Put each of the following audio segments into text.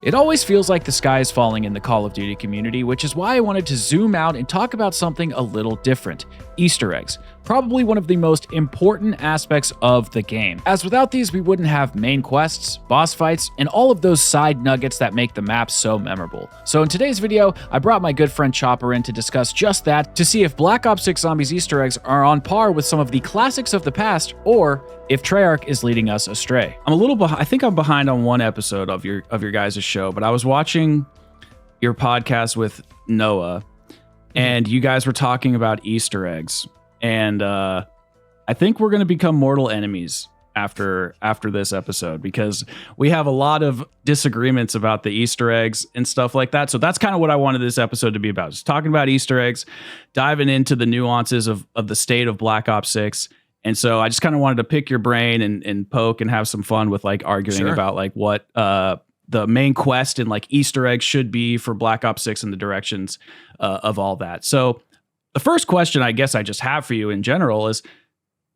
It always feels like the sky is falling in the Call of Duty community, which is why I wanted to zoom out and talk about something a little different: Easter eggs. Probably one of the most important aspects of the game, as without these we wouldn't have main quests, boss fights, and all of those side nuggets that make the map so memorable. So in today's video, I brought my good friend Chopper in to discuss just that, to see if Black Ops 6 Zombies Easter eggs are on par with some of the classics of the past, or if Treyarch is leading us astray. I'm a little behind. I think I'm behind on one episode of your guys' show, but I was watching your podcast with Noah, and you guys were talking about Easter eggs, and I think we're going to become mortal enemies after this episode, because we have a lot of disagreements about the Easter eggs and stuff like that. So that's kind of what I wanted this episode to be about, just talking about Easter eggs, diving into the nuances of the state of Black Ops 6. And so I just kind of wanted to pick your brain and poke and have some fun with like arguing about like what the main quest and like Easter eggs should be for Black Ops 6 and the directions of all that. So the first question I guess I just have for you in general is,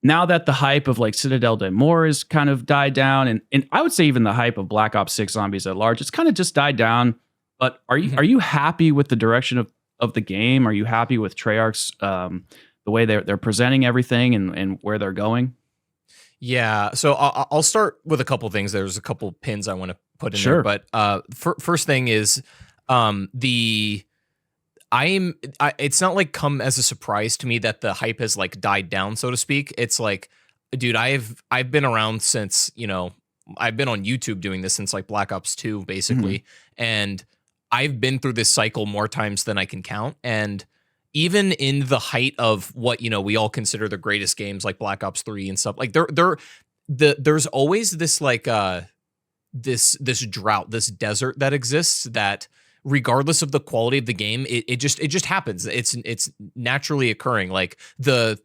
now that the hype of like Citadel de Mor has kind of died down, and I would say even the hype of Black Ops 6 Zombies at large, it's kind of just died down. But are you happy with the direction of the game? Are you happy with Treyarch's the way they're presenting everything and where they're going? Yeah, so I'll start with a couple things. There's a couple pins I want to put in there, but first thing is it's not like come as a surprise to me that the hype has like died down, so to speak. It's like, dude, I've been around since, I've been on YouTube doing this since like Black Ops 2 basically, and I've been through this cycle more times than I can count. And even in the height of what, we all consider the greatest games like Black Ops 3 and stuff, like there's always this like this drought, this desert that exists, that regardless of the quality of the game, it just happens. It's naturally occurring. Like the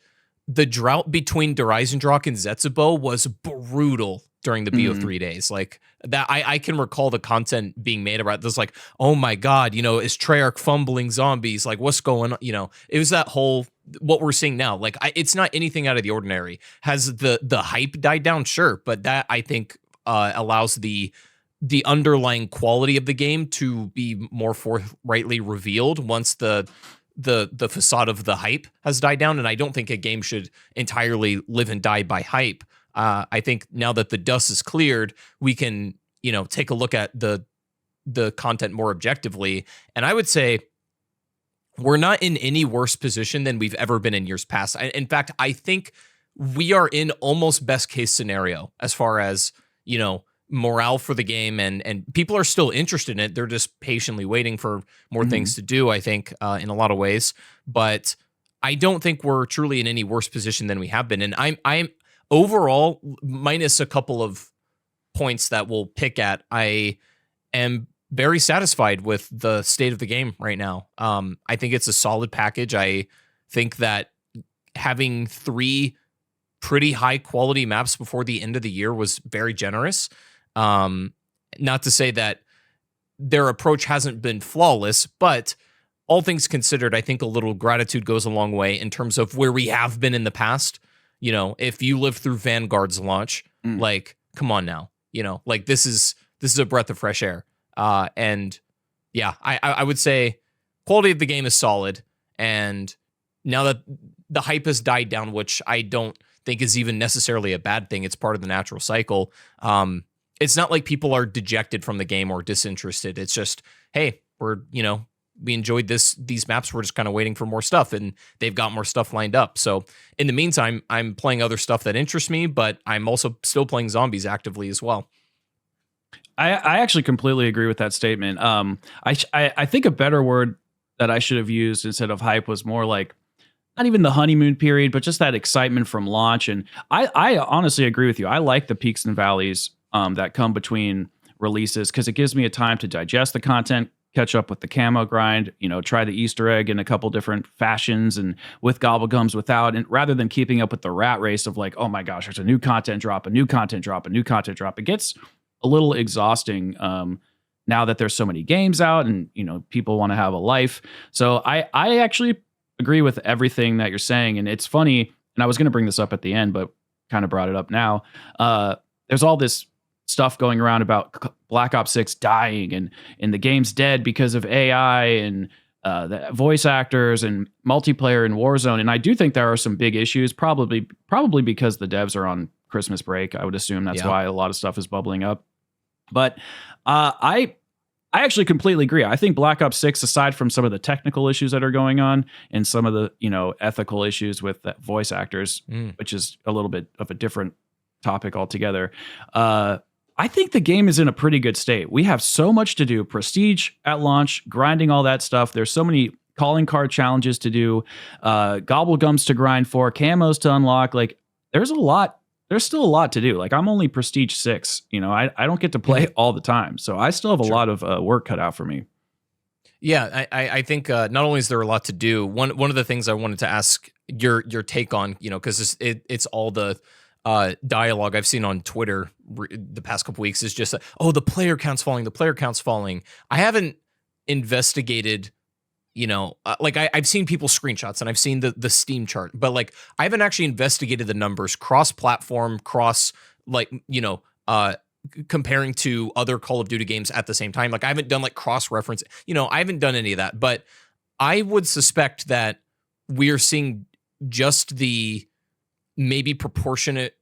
drought between Dreisendrach and Zetsubo was brutal during the BO3 days. Like that, I can recall the content being made about this, like, oh my God, is Treyarch fumbling zombies? Like, what's going on? It was that whole, what we're seeing now. Like, it's not anything out of the ordinary. Has the hype died down? Sure. But that, I think, allows the underlying quality of the game to be more forthrightly revealed once the facade of the hype has died down. And I don't think a game should entirely live and die by hype. I think now that the dust is cleared, we can, take a look at the content more objectively. And I would say we're not in any worse position than we've ever been in years past. In fact, I think we are in almost best case scenario as far as, morale for the game, and people are still interested in it. They're just patiently waiting for more things to do, I think, in a lot of ways. But I don't think we're truly in any worse position than we have been. And I'm overall, minus a couple of points that we'll pick at, I am very satisfied with the state of the game right now. I think it's a solid package. I think that having 3 pretty high quality maps before the end of the year was very generous. Not to say that their approach hasn't been flawless, but all things considered, I think a little gratitude goes a long way in terms of where we have been in the past. If you lived through Vanguard's launch, like, come on now, like this is a breath of fresh air. And yeah, I would say quality of the game is solid. And now that the hype has died down, which I don't think is even necessarily a bad thing, it's part of the natural cycle. It's not like people are dejected from the game or disinterested. It's just, hey, we enjoyed these maps. We're just kind of waiting for more stuff, and they've got more stuff lined up. So in the meantime, I'm playing other stuff that interests me, but I'm also still playing zombies actively as well. I actually completely agree with that statement. I think a better word that I should have used instead of hype was more like, not even the honeymoon period, but just that excitement from launch. And I honestly agree with you. I like the peaks and valleys that come between releases, because it gives me a time to digest the content, catch up with the camo grind, try the Easter egg in a couple different fashions, and with gobblegums, without, and rather than keeping up with the rat race of like, oh my gosh, there's a new content drop, a new content drop, a new content drop. It gets a little exhausting now that there's so many games out and, people want to have a life. So I actually agree with everything that you're saying. And it's funny, and I was going to bring this up at the end, but kind of brought it up now. There's all this stuff going around about Black Ops 6 dying and the game's dead because of AI and the voice actors and multiplayer in Warzone. And I do think there are some big issues, probably because the devs are on Christmas break. I would assume that's why a lot of stuff is bubbling up. But I actually completely agree. I think Black Ops 6, aside from some of the technical issues that are going on and some of the, ethical issues with the voice actors, which is a little bit of a different topic altogether, I think the game is in a pretty good state. We have so much to do. Prestige at launch, grinding all that stuff. There's so many calling card challenges to do, gobblegums to grind for, camos to unlock. Like, there's a lot. There's still a lot to do. Like, I'm only Prestige 6. I don't get to play all the time. So I still have a lot of work cut out for me. Yeah, I think not only is there a lot to do, one of the things I wanted to ask your take on, because it's all the dialogue I've seen on Twitter the past couple weeks is just, the player count's falling. I haven't investigated, I've seen people's screenshots and I've seen the Steam chart, but like I haven't actually investigated the numbers cross-platform, comparing to other Call of Duty games at the same time. Like I haven't done like cross-reference, I haven't done any of that, but I would suspect that we are seeing just the maybe proportionate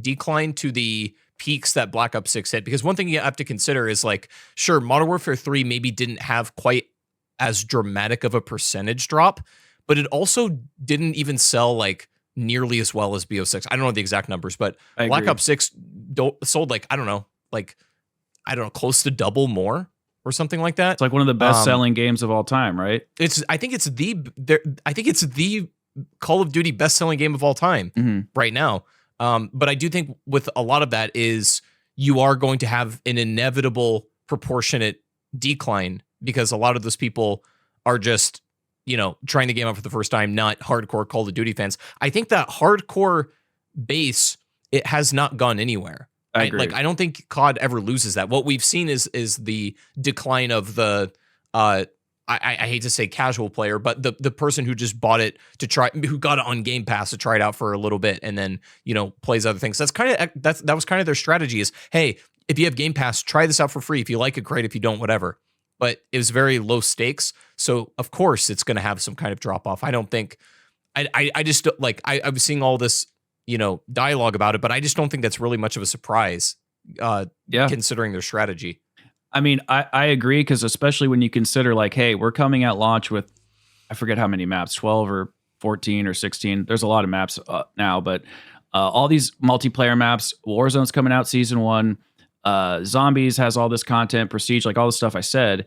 decline to the peaks that Black Ops 6 hit. Because one thing you have to consider is like, sure, Modern Warfare 3 maybe didn't have quite as dramatic of a percentage drop, but it also didn't even sell like nearly as well as BO6. I don't know the exact numbers, but Black Ops 6 sold like, I don't know, close to double more or something like that. It's like one of the best selling games of all time, right? I think it's the Call of Duty best-selling game of all time right now. But I do think with a lot of that is you are going to have an inevitable proportionate decline because a lot of those people are just, trying the game out for the first time, not hardcore Call of Duty fans. I think that hardcore base, it has not gone anywhere. I agree. I don't think COD ever loses that. What we've seen is the decline of the I hate to say casual player, but the person who just bought it who got it on Game Pass to try it out for a little bit and then, plays other things. That was kind of their strategy is, hey, if you have Game Pass, try this out for free. If you like it, great. If you don't, whatever. But it was very low stakes. So of course it's going to have some kind of drop off. I don't think, I just like, I was seeing all this, dialogue about it, but I just don't think that's really much of a surprise, considering their strategy. I mean, I agree, because especially when you consider like, hey, we're coming at launch with, I forget how many maps, 12 or 14 or 16. There's a lot of maps now, but all these multiplayer maps, Warzone's coming out season 1, Zombies has all this content, Prestige, like all the stuff I said.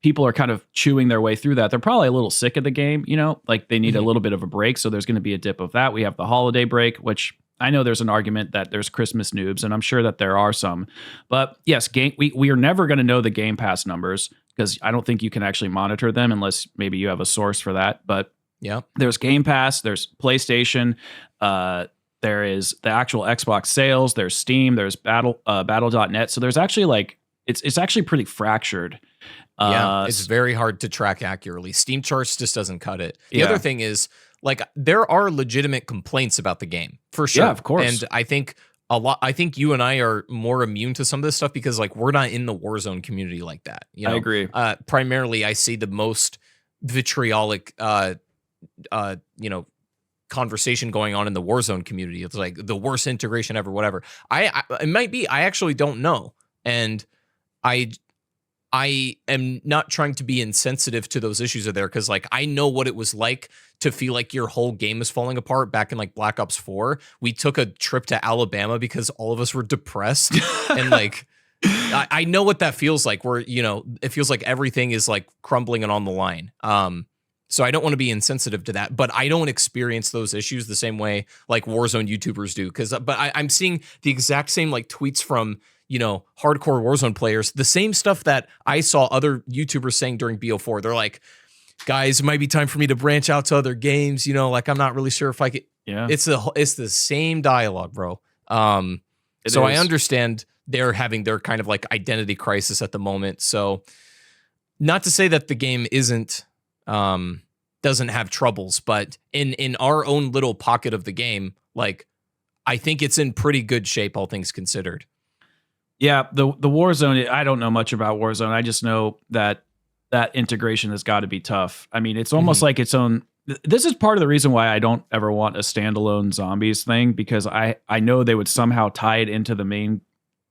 People are kind of chewing their way through that. They're probably a little sick of the game, like they need a little bit of a break. So there's going to be a dip of that. We have the holiday break, which I know there's an argument that there's Christmas noobs, and I'm sure that there are some. But yes, we are never going to know the Game Pass numbers because I don't think you can actually monitor them unless maybe you have a source for that. But yeah, there's Game Pass, there's PlayStation, there is the actual Xbox sales, there's Steam, there's Battle.net. So there's actually like it's actually pretty fractured. It's very hard to track accurately. Steam charts just doesn't cut it. The other thing is, like, there are legitimate complaints about the game, for sure. Yeah, of course. And I think you and I are more immune to some of this stuff because, like, we're not in the Warzone community like that. I agree. Primarily, I see the most vitriolic, conversation going on in the Warzone community. It's like the worst integration ever, whatever. It might be. I actually don't know, and I am not trying to be insensitive to those issues are there because, like, I know what it was like to feel like your whole game is falling apart back in, like, Black Ops 4. We took a trip to Alabama because all of us were depressed. And, like, I know what that feels like where, it feels like everything is, like, crumbling and on the line. So I don't want to be insensitive to that, but I don't experience those issues the same way, like, Warzone YouTubers do. But I'm seeing the exact same, like, tweets from, hardcore Warzone players, the same stuff that I saw other YouTubers saying during BO4. They're like, guys, it might be time for me to branch out to other games. Like, I'm not really sure if I could. Yeah, it's the same dialogue, bro. So I understand they're having their kind of like identity crisis at the moment. So not to say that the game doesn't have troubles, but in our own little pocket of the game, like, I think it's in pretty good shape, all things considered. Yeah, the Warzone, I don't know much about Warzone. I just know that that integration has got to be tough. I mean, it's almost like its own. This is part of the reason why I don't ever want a standalone zombies thing, because I know they would somehow tie it into the main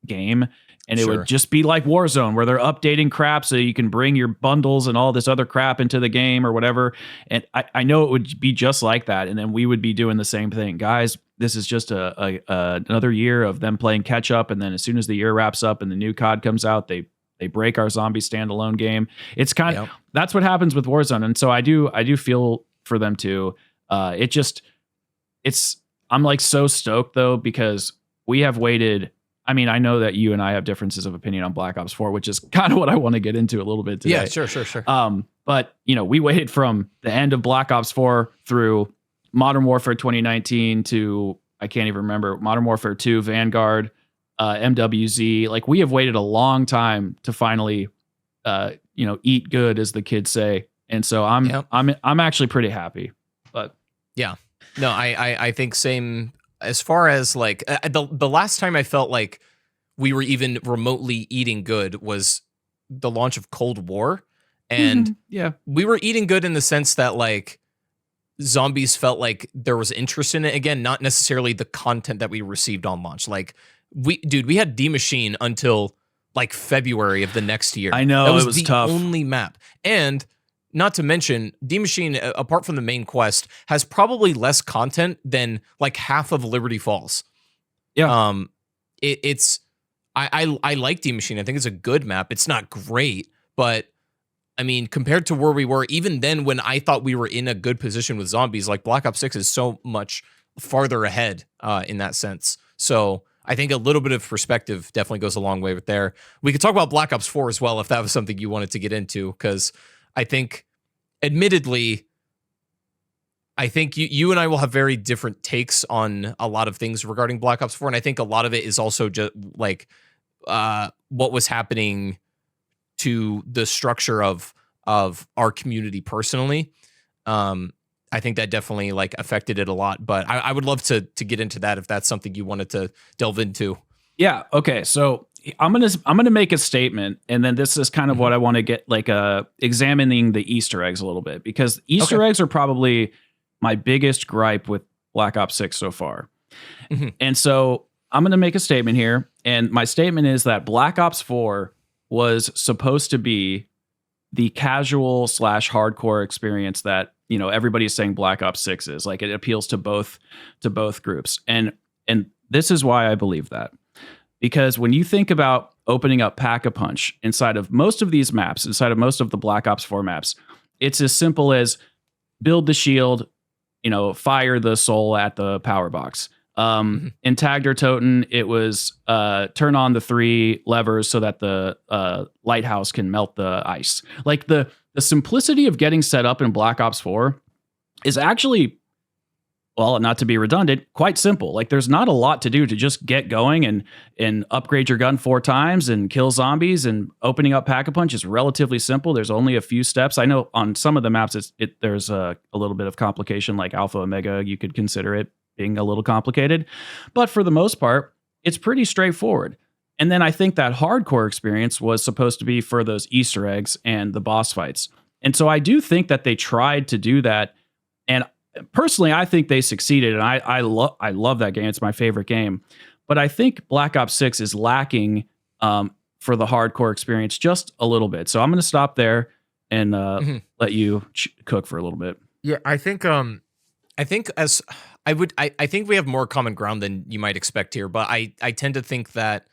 game, and it would just be like Warzone, where they're updating crap so you can bring your bundles and all this other crap into the game or whatever. And I know it would be just like that, and then we would be doing the same thing, guys. This is just another year of them playing catch up, and then as soon as the year wraps up and the new COD comes out, they break our zombie standalone game. It's kind of that's what happens with Warzone, and so I do feel for them too. I'm like so stoked though, because we have waited. I mean, I know that you and I have differences of opinion on Black Ops 4, which is kind of what I want to get into a little bit today. Yeah, sure. But we waited from the end of Black Ops 4 through Modern Warfare 2019 to, I can't even remember, Modern Warfare 2, Vanguard, MWZ. Like, we have waited a long time to finally, eat good, as the kids say. And so I'm actually pretty happy. But yeah, no, I think same. As far as like the last time I felt like we were even remotely eating good was the launch of Cold War. And we were eating good in the sense that like zombies felt like there was interest in it again, not necessarily the content that we received on launch. Like we had D Machine until like February of the next year. I know, it was the tough. Only map. And not to mention, D Machine, apart from the main quest, has probably less content than like half of Liberty Falls. Yeah. I like D Machine. I think it's a good map. It's not great, but I mean, compared to where we were, even then when I thought we were in a good position with zombies, like Black Ops 6 is so much farther ahead in that sense. So I think a little bit of perspective definitely goes a long way with there. We could talk about Black Ops 4 as well, if that was something you wanted to get into, because I think, admittedly, I think you and I will have very different takes on a lot of things regarding Black Ops 4, and I think a lot of it is also just like what was happening to the structure of our community personally. I think that definitely like affected it a lot, but I would love to get into that if that's something you wanted to delve into. Yeah. Okay. So I'm gonna make a statement, and then this is kind of what I want to get like examining the Easter eggs a little bit, because Easter eggs are probably my biggest gripe with Black Ops 6 so far. And so I'm gonna make a statement here, and my statement is that Black Ops 4 was supposed to be the casual / hardcore experience that everybody's saying Black Ops 6 is. Like, it appeals to both groups, and this is why I believe that. Because when you think about opening up Pack-a-Punch inside of most of these maps, inside of most of the Black Ops 4 maps, it's as simple as build the shield, fire the soul at the power box. In Tag der Toten, it was turn on the 3 levers so that the lighthouse can melt the ice. Like, the simplicity of getting set up in Black Ops 4 is actually, well, not to be redundant, quite simple. Like, there's not a lot to do to just get going and upgrade your gun 4 times and kill zombies, and opening up Pack-a-Punch is relatively simple. There's only a few steps. I know on some of the maps there's a little bit of complication, like Alpha Omega. You could consider it being a little complicated, but for the most part, it's pretty straightforward. And then I think that hardcore experience was supposed to be for those Easter eggs and the boss fights. And so I do think that they tried to do that. And personally, I think they succeeded, and I love that game. It's my favorite game. But I think Black Ops 6 is lacking for the hardcore experience just a little bit. So I'm going to stop there and let you cook for a little bit. Yeah, I think I think we have more common ground than you might expect here, but I tend to think that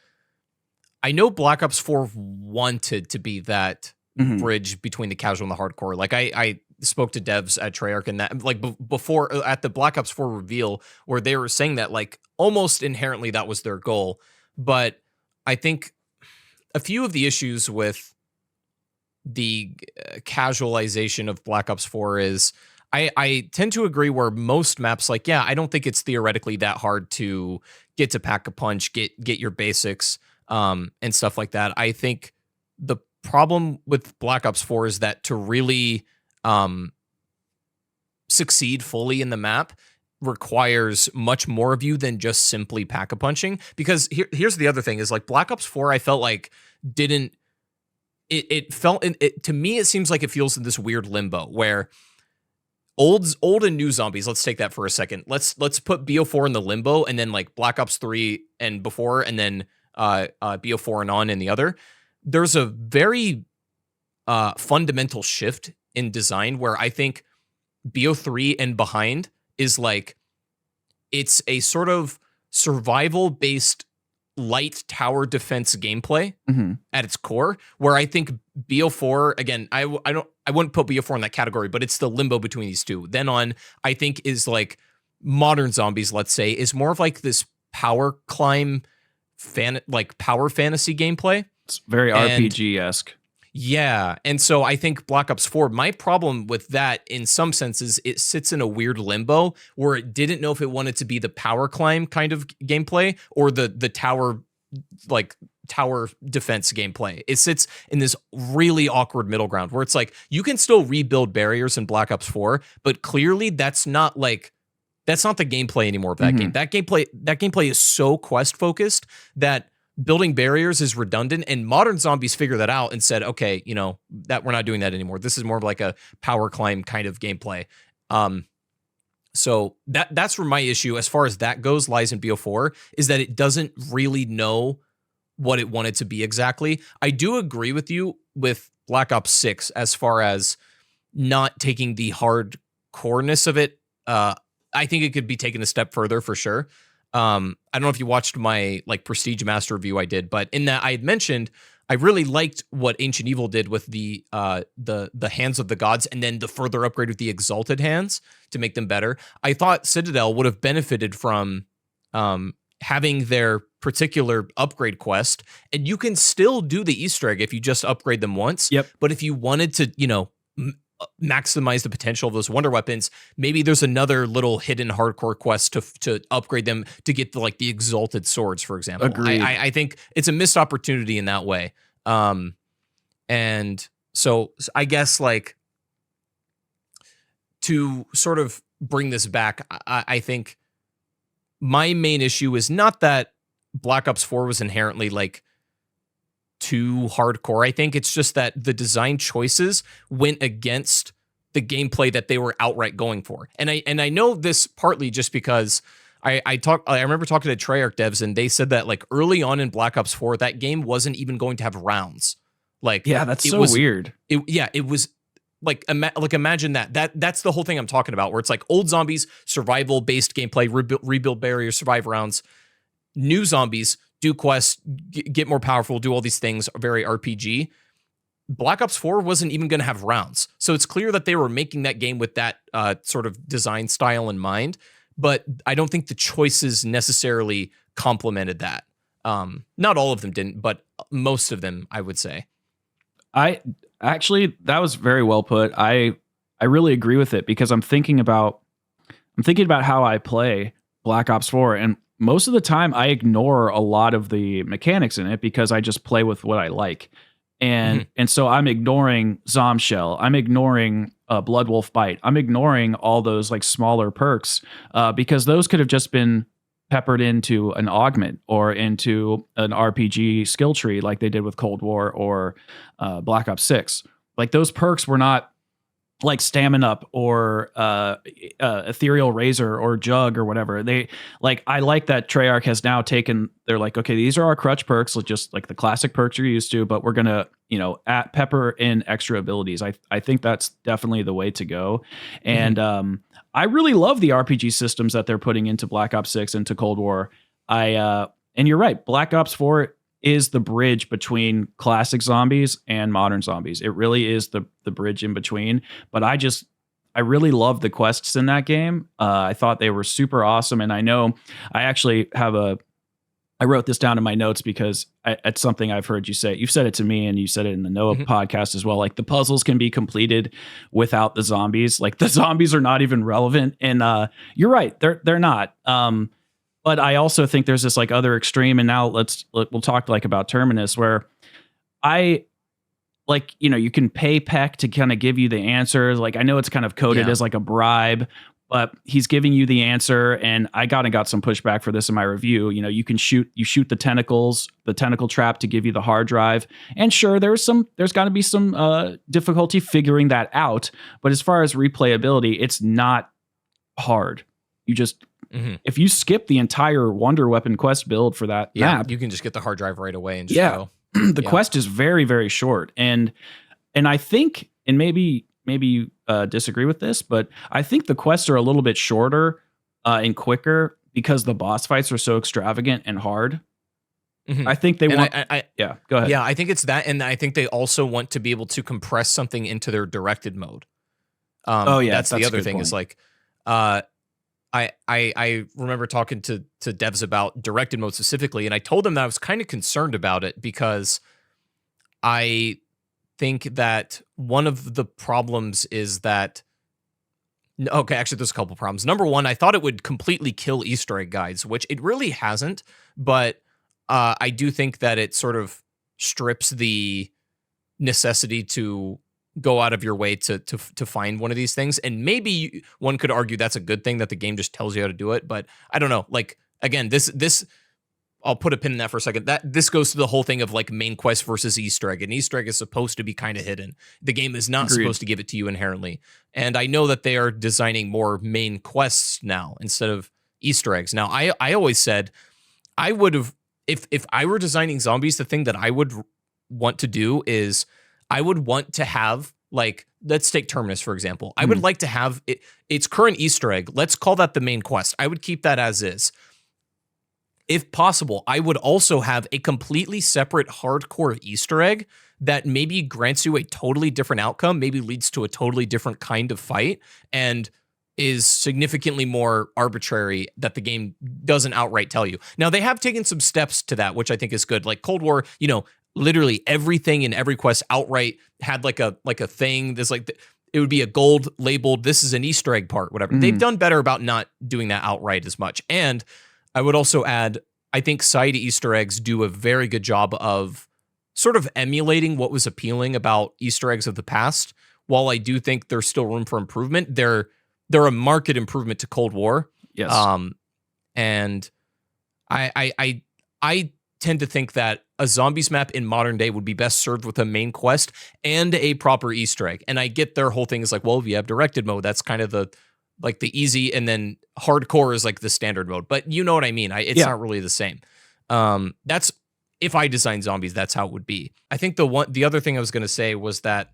I know Black Ops 4 wanted to be that bridge between the casual and the hardcore. Like, I spoke to devs at Treyarch, and that, like, before at the Black Ops 4 reveal, where they were saying that, like, almost inherently that was their goal. But I think a few of the issues with the casualization of Black Ops 4 is I tend to agree where most maps, like, yeah, I don't think it's theoretically that hard to get to Pack-a-Punch, get your basics, and stuff like that. I think the problem with Black Ops 4 is that to really succeed fully in the map, requires much more of you than just simply pack-a-punching. Because here's the other thing is like Black Ops 4, I felt like didn't it felt to me it seems like it feels in this weird limbo where old and new zombies, let's take that for a second. Let's put BO4 in the limbo and then like Black Ops 3 and before and then BO4 and on in the other. There's a very fundamental shift in design where I think BO3 and behind is like it's a sort of survival based light tower defense gameplay at its core, where I think BO4 again I wouldn't put BO4 in that category, but it's the limbo between these two. Then on I think is like modern zombies, let's say, is more of like this power climb power fantasy gameplay. It's very RPG-esque. Yeah. And so I think Black Ops 4, my problem with that in some senses, it sits in a weird limbo where it didn't know if it wanted to be the power climb kind of gameplay or the tower defense gameplay. It sits in this really awkward middle ground where it's like you can still rebuild barriers in Black Ops 4, but clearly that's not the gameplay anymore of that game. That gameplay is so quest focused that building barriers is redundant, and modern zombies figure that out and said, okay, that we're not doing that anymore. This is more of like a power climb kind of gameplay. So that's where my issue as far as that goes lies in BO4 is that it doesn't really know what it wanted to be exactly. I do agree with you with Black Ops 6 as far as not taking the hardcoreness of it. I think it could be taken a step further for sure. I don't know if you watched my like Prestige Master review I did, but in that I had mentioned I really liked what Ancient Evil did with the Hands of the Gods and then the further upgrade with the Exalted Hands to make them better. I thought Citadel would have benefited from having their particular upgrade quest, and you can still do the Easter egg if you just upgrade them once. Yep. But if you wanted to, maximize the potential of those wonder weapons, maybe there's another little hidden hardcore quest to upgrade them to get the exalted swords, for example. Agreed. I think it's a missed opportunity in that way. And so I guess like to sort of bring this back, I think my main issue is not that Black Ops 4 was inherently like too hardcore. I think it's just that the design choices went against the gameplay that they were outright going for. And I know this partly just because I remember talking to Treyarch devs and they said that like early on in Black Ops 4, that game wasn't even going to have rounds. Like, yeah, that's so weird. It was like imagine that's the whole thing I'm talking about, where it's like old zombies, survival based gameplay, rebuild barriers, survive rounds. New zombies, do quests, get more powerful, do all these things, very RPG. Black Ops 4 wasn't even going to have rounds. So it's clear that they were making that game with that sort of design style in mind, but I don't think the choices necessarily complemented that. Not all of them didn't, but most of them, I would say. That was very well put. I really agree with it because I'm thinking about how I play Black Ops 4, and most of the time I ignore a lot of the mechanics in it because I just play with what I like. And so I'm ignoring Zombshell. I'm ignoring Bloodwolf Bite. I'm ignoring all those like smaller perks because those could have just been peppered into an augment or into an RPG skill tree like they did with Cold War or Black Ops 6. Like those perks were not like Stamina Up or Ethereal Razor or Jug or whatever. I like that Treyarch has now taken, they're like, okay, these are our crutch perks, just like the classic perks you're used to, but we're going to, at pepper in extra abilities. I think that's definitely the way to go. And I really love the RPG systems that they're putting into Black Ops 6 and to Cold War. And you're right, Black Ops 4 is the bridge between classic zombies and modern zombies. It really is the bridge in between. But I really love the quests in that game. I thought they were super awesome. And I know I actually I wrote this down in my notes because it's something I've heard you say. You've said it to me and you said it in the Noah podcast as well. Like the puzzles can be completed without the zombies. Like the zombies are not even relevant. And you're right. They're not. But I also think there's this like other extreme, and now we'll talk like about Terminus, where you can pay Peck to kind of give you the answers. Like I know it's kind of coded as like a bribe, but he's giving you the answer. And I got some pushback for this in my review. You know, you shoot the tentacle trap to give you the hard drive. And sure, there's got to be some difficulty figuring that out. But as far as replayability, it's not hard. You just, if you skip the entire Wonder Weapon quest build for that map, you can just get the hard drive right away and just go. The quest is very, very short. And I think, and maybe you disagree with this, but I think the quests are a little bit shorter and quicker because the boss fights are so extravagant and hard. I think they want. Yeah, go ahead. Yeah, I think it's that, and I think they also want to be able to compress something into their directed mode. That's the other thing. Point. Is like, I remember talking to devs about directed mode specifically, and I told them that I was kind of concerned about it because I think that one of the problems is that actually there's a couple problems. Number one, I thought it would completely kill Easter egg guides, which it really hasn't, but I do think that it sort of strips the necessity to go out of your way to find one of these things. And maybe one could argue that's a good thing that the game just tells you how to do it, but I don't know. Like, again, this I'll put a pin in that for a second. This goes to the whole thing of like main quest versus Easter egg. An Easter egg is supposed to be kind of hidden. The game is not supposed to give it to you inherently. And I know that they are designing more main quests now instead of Easter eggs. Now, I always said I would have, if I were designing zombies, the thing that I would want to do is I would want to have, like, let's take Terminus, for example. I would like to have its current Easter egg. Let's call that the main quest. I would keep that as is. If possible, I would also have a completely separate hardcore Easter egg that maybe grants you a totally different outcome, maybe leads to a totally different kind of fight, and is significantly more arbitrary that the game doesn't outright tell you. Now, they have taken some steps to that, which I think is good. Like Cold War, you know, literally everything in every quest outright had like a thing. There's like, it would be a gold labeled, this is an Easter egg part, whatever. They've done better about not doing that outright as much. And I would also add, I think side Easter eggs do a very good job of sort of emulating what was appealing about Easter eggs of the past. While I do think there's still room for improvement, they're a marked improvement to Cold War. Yes. And I tend to think that a zombies map in modern day would be best served with a main quest and a proper Easter egg. And I get their whole thing is like, well, if you have directed mode, that's kind of the easy, and then hardcore is like the standard mode. But you know what I mean? It's not really the same. That's, if I design zombies, that's how it would be. I think the other thing I was going to say was that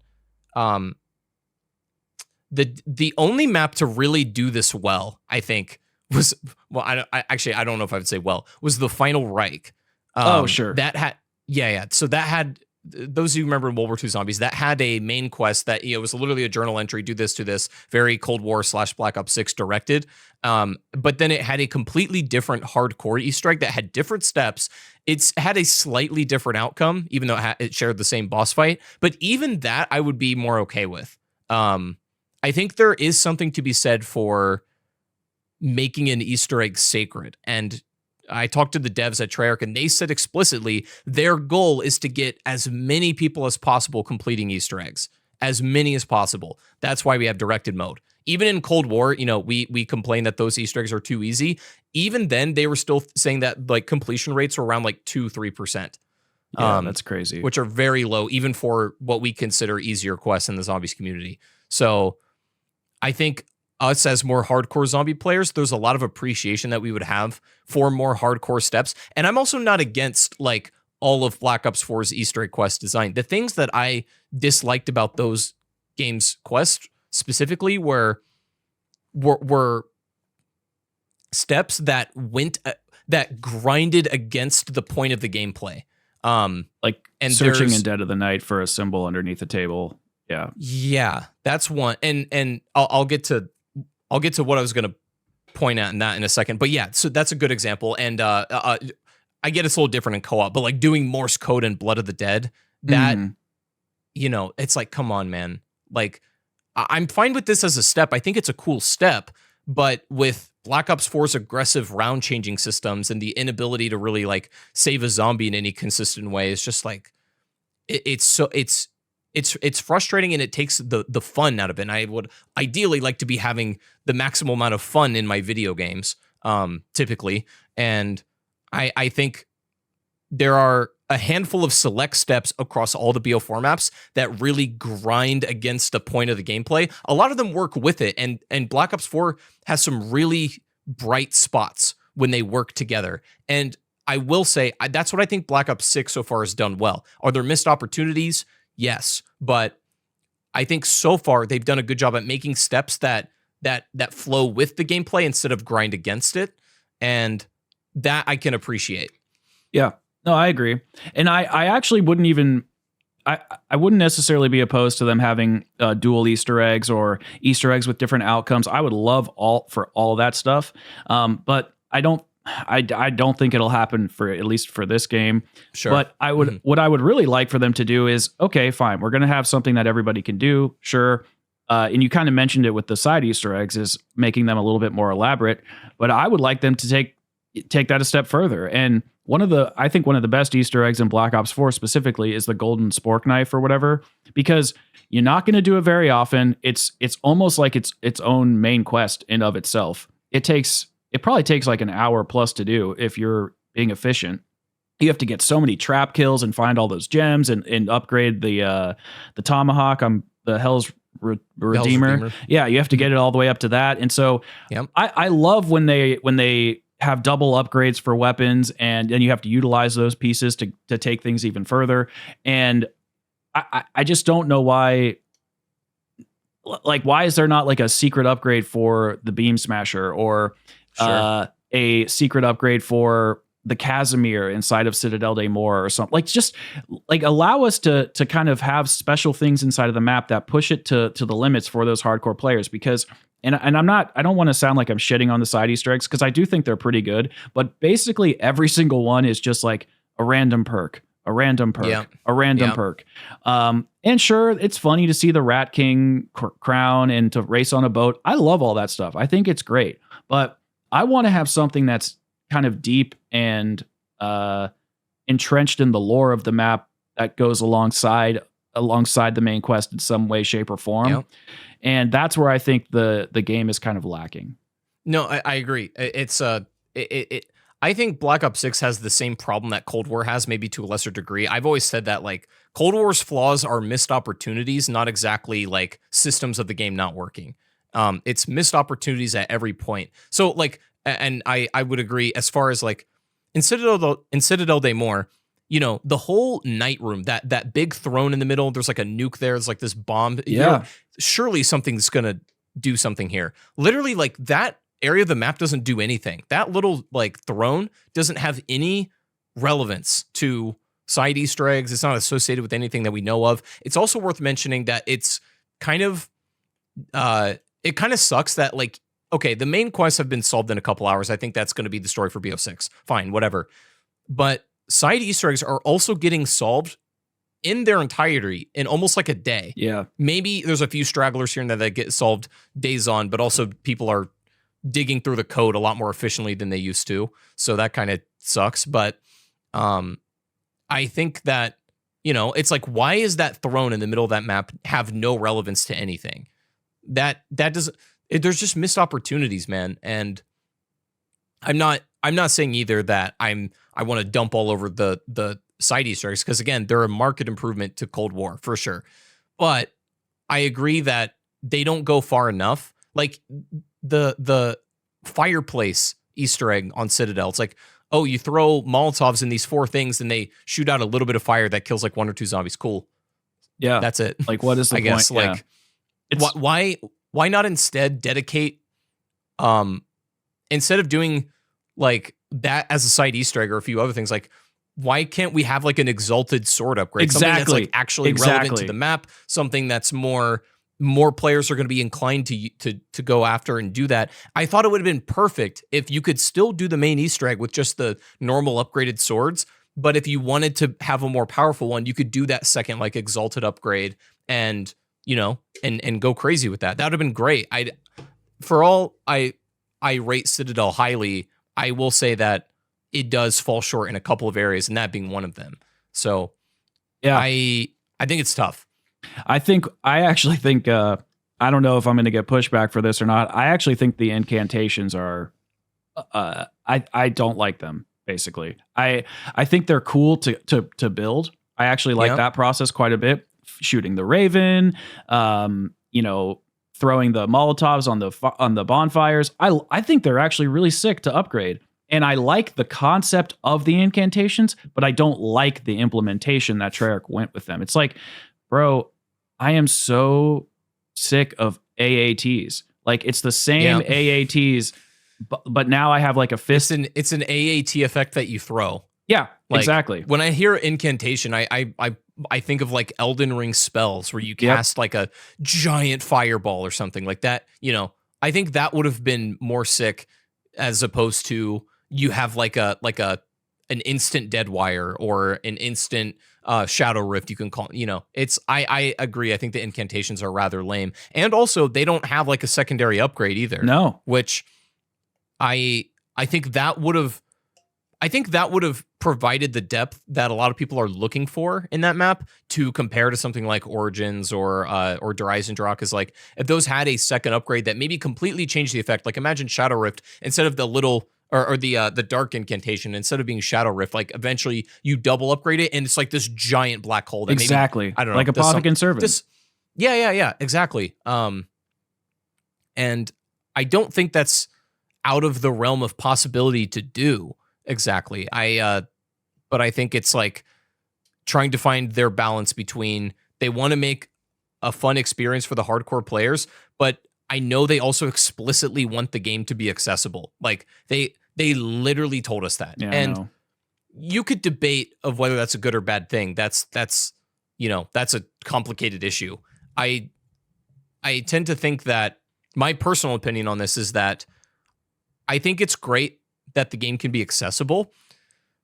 the only map to really do this well, I think, was, well, I don't know if I would say well, was the Final Reich. Sure. That had, So that had, those of you who remember World War II Zombies, that had a main quest that, was literally a journal entry, do this to this, very Cold War / Black Ops 6 directed. But then it had a completely different hardcore Easter egg that had different steps. It's had a slightly different outcome, even though it shared the same boss fight. But even that I would be more okay with. I think there is something to be said for making an Easter egg sacred. And I talked to the devs at Treyarch, and they said explicitly their goal is to get as many people as possible completing Easter eggs, as many as possible. That's why we have directed mode. Even in Cold War, we complain that those Easter eggs are too easy. Even then, they were still saying that like completion rates were around like 2-3%. Yeah, that's crazy. Which are very low, even for what we consider easier quests in the zombies community. So I think us as more hardcore zombie players, there's a lot of appreciation that we would have for more hardcore steps. And I'm also not against like all of Black Ops 4's Easter egg quest design. The things that I disliked about those games' quests specifically were steps that that grinded against the point of the gameplay. Like searching in Dead of the Night for a symbol underneath a table. Yeah, that's one. And I'll get to what I was going to point at in that in a second. But yeah, so that's a good example. And I get it's a little different in co-op, but like doing Morse code and Blood of the Dead, that, it's like, come on, man. Like, I'm fine with this as a step. I think it's a cool step, but with Black Ops 4's aggressive round changing systems and the inability to really like save a zombie in any consistent way, it's just like, it's it's frustrating and it takes the fun out of it. And I would ideally like to be having the maximum amount of fun in my video games, typically. And I think there are a handful of select steps across all the BO4 maps that really grind against the point of the gameplay. A lot of them work with it, and Black Ops 4 has some really bright spots when they work together. And I will say, that's what I think Black Ops 6 so far has done well. Are there missed opportunities? Yes. But I think so far they've done a good job at making steps that flow with the gameplay instead of grind against it. And that I can appreciate. Yeah. No, I agree. And I actually wouldn't even, I wouldn't necessarily be opposed to them having dual Easter eggs or Easter eggs with different outcomes. I would love all that stuff. But I don't think it'll happen for at least for this game. Sure. But I would, what I would really like for them to do is, okay, fine, we're going to have something that everybody can do. Sure. And you kind of mentioned it with the side Easter eggs is making them a little bit more elaborate, but I would like them to take that a step further. And I think one of the best Easter eggs in Black Ops 4 specifically is the golden spork knife or whatever, because you're not going to do it very often. It's almost like its own main quest in of itself. It probably takes like an hour plus to do if you're being efficient. You have to get so many trap kills and find all those gems and upgrade the tomahawk on the Hell's Redeemer. Yeah, you have to get it all the way up to that. And so I love when they have double upgrades for weapons, and then you have to utilize those pieces to take things even further. And I just don't know why. Like, why is there not like a secret upgrade for the Beam Smasher or a secret upgrade for the Casimir inside of Citadel de Mor or something? Like, just like allow us to kind of have special things inside of the map that push it to the limits for those hardcore players. Because and I don't want to sound like I'm shitting on the side Easter eggs, because I do think they're pretty good, but basically every single one is just like a random perk, a random perk, a random perk. And sure, it's funny to see the Rat King crown and to race on a boat. I love all that stuff. I think it's great, but I want to have something that's kind of deep and entrenched in the lore of the map that goes alongside the main quest in some way, shape, or form. Yep. And that's where I think the game is kind of lacking. No, I agree. I think Black Ops 6 has the same problem that Cold War has, maybe to a lesser degree. I've always said that like Cold War's flaws are missed opportunities, not exactly like systems of the game not working. It's missed opportunities at every point. So like, and I would agree as far as like in Citadel de Mor, you know, the whole night room, that big throne in the middle, there's like a nuke there. It's like this bomb. Yeah. Surely something's going to do something here. Literally, like that area of the map doesn't do anything. That little like throne doesn't have any relevance to side Easter eggs. It's not associated with anything that we know of. It's also worth mentioning that it's kind of, it kind of sucks that like, okay, the main quests have been solved in a couple hours. I think that's going to be the story for BO6. Fine, whatever. But side Easter eggs are also getting solved in their entirety in almost like a day. Yeah. Maybe there's a few stragglers here and there that get solved days on, but also people are digging through the code a lot more efficiently than they used to. So that kind of sucks. But I think that, you know, it's like, why is that throne in the middle of that map have no relevance to anything? That doesn't, there's just missed opportunities, man. And I'm not saying either that I want to dump all over the side Easter eggs, because again, they're a market improvement to Cold War for sure. But I agree that they don't go far enough. Like the fireplace Easter egg on Citadel, it's like, oh, you throw Molotovs in these 4 things and they shoot out a little bit of fire that kills like 1 or 2 zombies. Cool. Yeah. That's it. Like, what is the I point? guess, like, why not instead dedicate, instead of doing like that as a side Easter egg or a few other things, like, why can't we have like an exalted sword upgrade? Exactly. Something that's like actually relevant to the map, something that's more players are going to be inclined to go after and do that. I thought it would have been perfect if you could still do the main Easter egg with just the normal upgraded swords, but if you wanted to have a more powerful one, you could do that second like exalted upgrade and, you know, and go crazy with that. That would have been great. I rate Citadel highly. I will say that it does fall short in a couple of areas, and that being one of them. So yeah, I think it's tough. I actually think I don't know if I'm going to get pushback for this or not. I actually think the incantations are I don't like them basically. I think they're cool to build. I actually like that process quite a bit. Shooting the Raven, throwing the Molotovs on the bonfires. I think they're actually really sick to upgrade. And I like the concept of the incantations, but I don't like the implementation that Treyarch went with them. It's like, bro, I am so sick of AATs. Like, it's the same AATs, but now I have like a fist. It's an AAT effect that you throw. Yeah, like, exactly. When I hear incantation, I think of like Elden Ring spells where you cast like a giant fireball or something like that. I think that would have been more sick as opposed to you have like an instant dead wire or an instant shadow rift. You can call, I agree. I think the incantations are rather lame. And also they don't have like a secondary upgrade either. No, which I think that would have provided the depth that a lot of people are looking for in that map to compare to something like Origins or Horizon Drak. Is like, if those had a second upgrade that maybe completely changed the effect. Like, imagine Shadow Rift instead of the little or the dark incantation, instead of being Shadow Rift, like eventually you double upgrade it and it's like this giant black hole. That exactly. Maybe, I don't know, like Apothic and Servant. Yeah, exactly. And I don't think that's out of the realm of possibility to do. Exactly. But I think it's like trying to find their balance between, they want to make a fun experience for the hardcore players, but I know they also explicitly want the game to be accessible. Like, they literally told us that. Yeah, and you could debate of whether that's a good or bad thing. That's a complicated issue. I tend to think that my personal opinion on this is that I think it's great that the game can be accessible,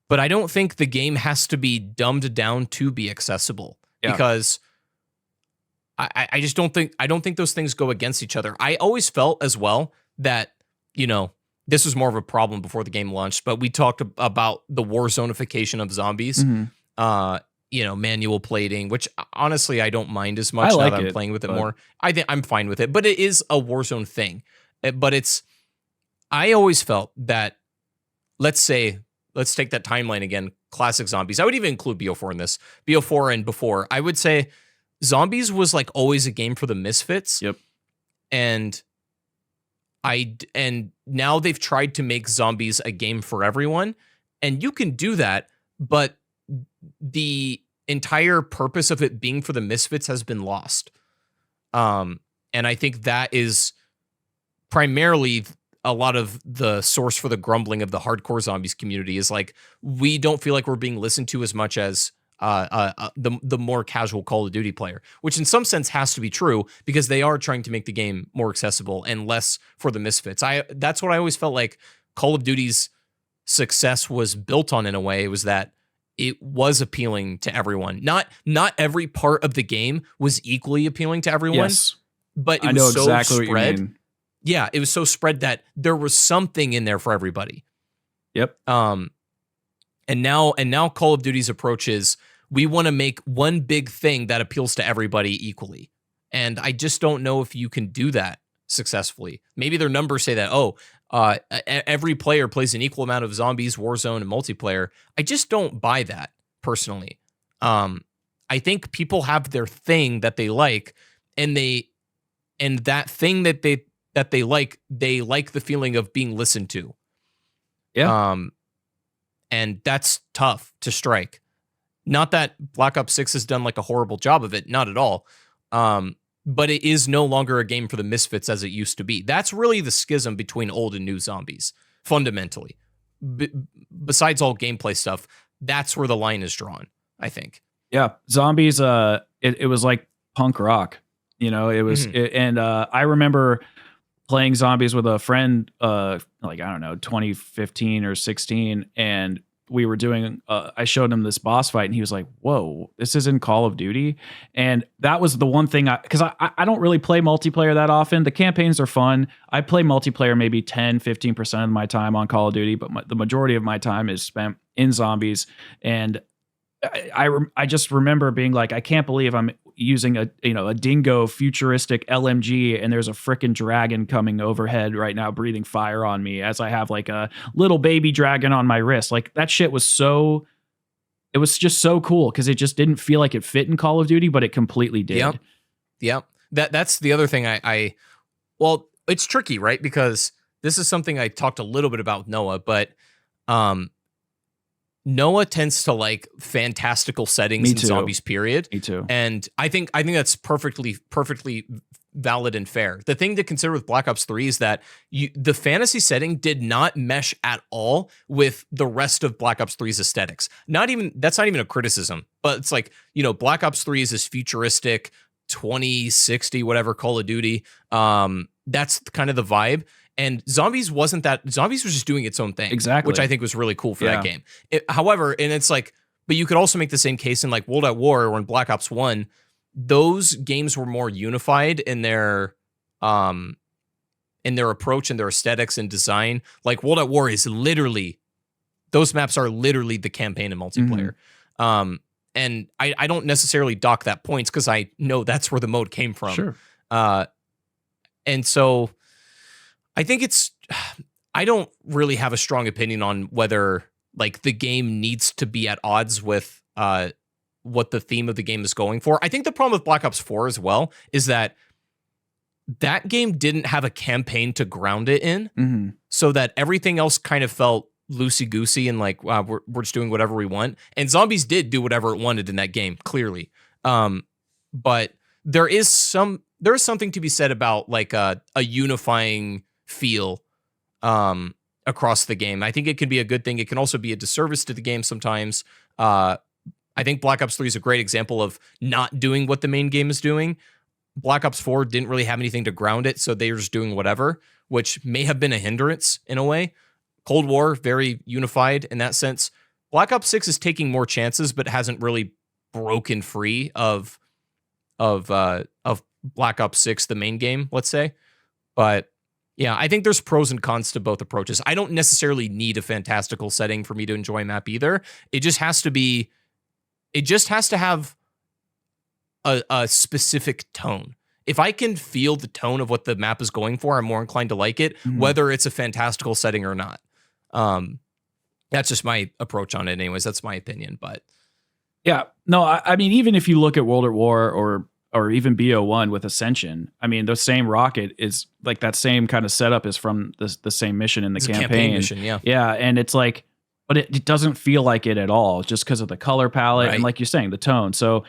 but I don't think the game has to be dumbed down to be accessible, because I just don't think those things go against each other. I always felt as well that, this was more of a problem before the game launched, but we talked about the war zonification of zombies, manual plating, which honestly I don't mind as much now that I'm playing with it more. I think I'm fine with it, but it is a Warzone thing. But I always felt that, let's take that timeline again, classic zombies. I would even include BO4 in this. BO4 and before. I would say zombies was like always a game for the misfits. Yep. And now they've tried to make zombies a game for everyone. And you can do that, but the entire purpose of it being for the misfits has been lost. And I think that is primarily a lot of the source for the grumbling of the hardcore zombies community, is like, we don't feel like we're being listened to as much as the more casual Call of Duty player, which in some sense has to be true, because they are trying to make the game more accessible and less for the misfits. That's what I always felt like Call of Duty's success was built on, in a way. It was that it was appealing to everyone. Not every part of the game was equally appealing to everyone, but it was so exactly spread. Yeah, it was so spread that there was something in there for everybody. Yep. And now Call of Duty's approach is, we want to make one big thing that appeals to everybody equally. And I just don't know if you can do that successfully. Maybe their numbers say that, every player plays an equal amount of zombies, Warzone, and multiplayer. I just don't buy that, personally. I think people have their thing that they like, and that thing that they like the feeling of being listened to. Yeah. And that's tough to strike. Not that Black Ops 6 has done like a horrible job of it, not at all. But it is no longer a game for the misfits as it used to be. That's really the schism between old and new zombies, fundamentally. Besides all gameplay stuff, that's where the line is drawn, I think. Yeah, zombies. It was like punk rock. It was, and I remember playing zombies with a friend, like, I don't know, 2015 or 16, and we were doing, I showed him this boss fight, and he was like, whoa, this is in Call of Duty. And that was the one thing, because I don't really play multiplayer that often. The campaigns are fun. I play multiplayer maybe 10-15% of my time on Call of Duty, but the majority of my time is spent in zombies. And I just remember being like, I can't believe I'm using a dingo futuristic LMG, and there's a frickin' dragon coming overhead right now breathing fire on me as I have like a little baby dragon on my wrist. Like that shit was it was just so cool because it just didn't feel like it fit in Call of Duty, but it completely did. Yep. That's the other thing well, it's tricky, right? Because this is something I talked a little bit about with Noah, but Noah tends to like fantastical settings in zombies, period. Me too. And I think that's perfectly valid and fair. The thing to consider with Black Ops 3 is that the fantasy setting did not mesh at all with the rest of Black Ops 3's aesthetics. That's not even a criticism, but it's like, Black Ops 3 is this futuristic 2060 whatever Call of Duty. That's kind of the vibe. And Zombies wasn't that. Zombies was just doing its own thing. Exactly. Which I think was really cool for that game. However, and it's like, but you could also make the same case in like World at War or in Black Ops 1. Those games were more unified in their approach and their aesthetics and design. Like World at War is literally, those maps are literally the campaign and multiplayer. Mm-hmm. And I don't necessarily dock that points because I know that's where the mode came from. Sure. And so I think I don't really have a strong opinion on whether like the game needs to be at odds with what the theme of the game is going for. I think the problem with Black Ops 4 as well is that game didn't have a campaign to ground it in, so that everything else kind of felt loosey-goosey and like, wow, we're just doing whatever we want. And Zombies did do whatever it wanted in that game, clearly. But there is something to be said about like a unifying feel across the game. I think it can be a good thing. It can also be a disservice to the game sometimes. I think Black Ops 3 is a great example of not doing what the main game is doing. Black Ops 4 didn't really have anything to ground it, so they were just doing whatever, which may have been a hindrance in a way. Cold War, very unified in that sense. Black Ops 6 is taking more chances, but hasn't really broken free of Black Ops 6, the main game, let's say. But yeah, I think there's pros and cons to both approaches. I don't necessarily need a fantastical setting for me to enjoy a map either. It just has to have a specific tone. If I can feel the tone of what the map is going for, I'm more inclined to like it, whether it's a fantastical setting or not. That's just my approach on it anyways. That's my opinion, but yeah, no, I mean, even if you look at World at War or even BO1 with Ascension, I mean, the same rocket is like that same kind of setup is from the same mission in the campaign mission. Yeah. Yeah. And it's like, but it doesn't feel like it at all just because of the color palette and like you're saying, the tone. So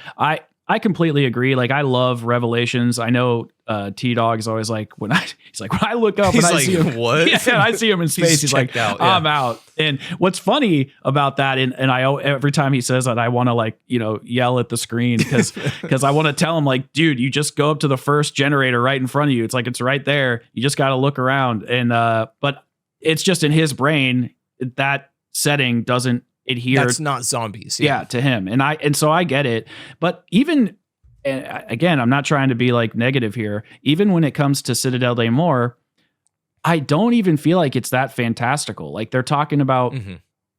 I completely agree. Like I love Revelations. I know T-Dog is always like when I look up and I see him, what? Yeah, I see him in space. He's like, out, I'm out. And what's funny about that, and every time he says that, I want to like, yell at the screen because I want to tell him like, dude, you just go up to the first generator right in front of you. It's like, it's right there. You just got to look around. And but it's just in his brain that setting doesn't adhere. That's not Zombies. Yeah, to him. And so I get it. But even, and again, I'm not trying to be like negative here. Even when it comes to Citadel de Mor, I don't even feel like it's that fantastical. Like they're talking about,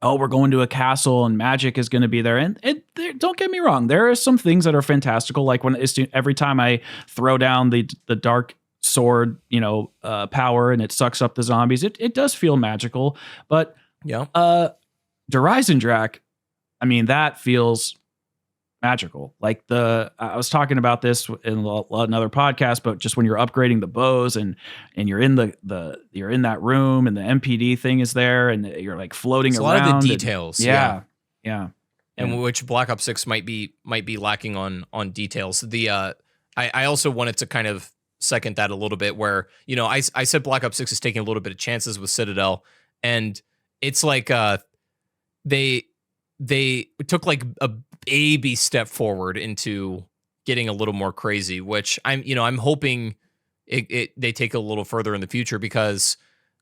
oh, we're going to a castle and magic is going to be there. And don't get me wrong. There are some things that are fantastical. Like every time I throw down the dark sword, power and it sucks up the zombies, it does feel magical. But yeah. Drak, I mean, that feels magical. Like I was talking about this in another podcast, but just when you're upgrading the bows and you're in you're in that room and the MPD thing is there and you're like floating around. A lot of the details. Yeah. And which Black Ops 6 might be lacking on details. I also wanted to kind of second that a little bit where, I said Black Ops 6 is taking a little bit of chances with Citadel, and it's like they took like a baby step forward into getting a little more crazy, which I'm hoping they take a little further in the future, because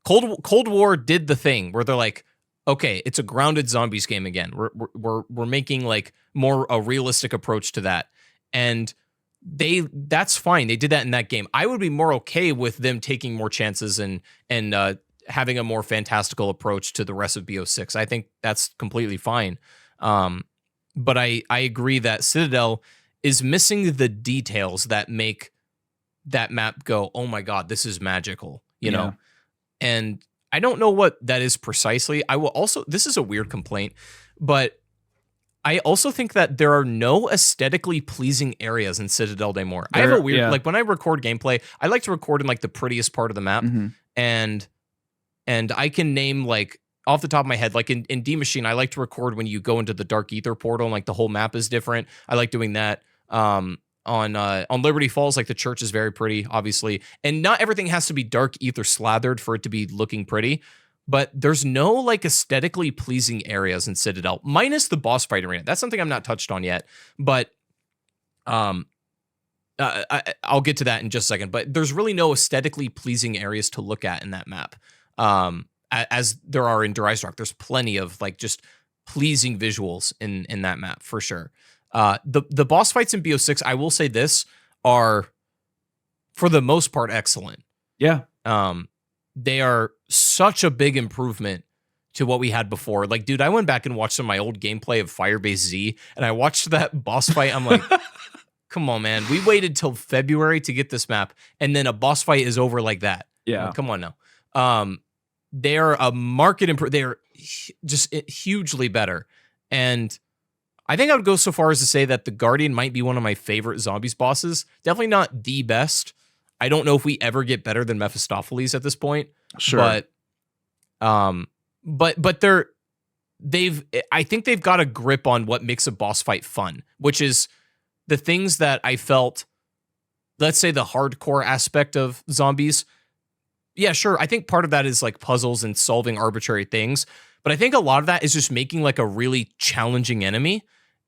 Cold War did the thing where they're like, okay, it's a grounded zombies game again. We're making like more a realistic approach to that, and that's fine. They did that in that game. I would be more okay with them taking more chances and having a more fantastical approach to the rest of BO6. I think that's completely fine. But I agree that Citadel is missing the details that make that map go, oh my God, this is magical, you know? And I don't know what that is precisely. I will also, this is a weird complaint, but I also think that there are no aesthetically pleasing areas in Citadel Daymore. I have a weird, like when I record gameplay, I like to record in like the prettiest part of the map. And I can name like off the top of my head, like in D Machine, I like to record when you go into the Dark Ether portal and like the whole map is different. I like doing that. On Liberty Falls, like the church is very pretty, obviously. And not everything has to be Dark Ether slathered for it to be looking pretty. But there's no like aesthetically pleasing areas in Citadel, minus the boss fight arena. That's something I'm not touched on yet, but I'll get to that in just a second. But there's really no aesthetically pleasing areas to look at in that map, as there are in Dry Rock. There's plenty of like just pleasing visuals in that map for sure. The boss fights in BO6, I will say this, are for the most part excellent. Yeah. They are such a big improvement to what we had before. Like, dude, I went back and watched some of my old gameplay of Firebase Z, and I watched that boss fight. I'm like, come on, man. We waited till February to get this map, and then a boss fight is over like that. Yeah. Like, come on now. They're a market improvement. They're just hugely better. And I think I would go so far as to say that the Guardian might be one of my favorite Zombies bosses. Definitely not the best. I don't know if we ever get better than Mephistopheles at this point. Sure. But I think they've got a grip on what makes a boss fight fun, which is the things that I felt, let's say the hardcore aspect of Zombies. Yeah, sure. I think part of that is like puzzles and solving arbitrary things. But I think a lot of that is just making like a really challenging enemy.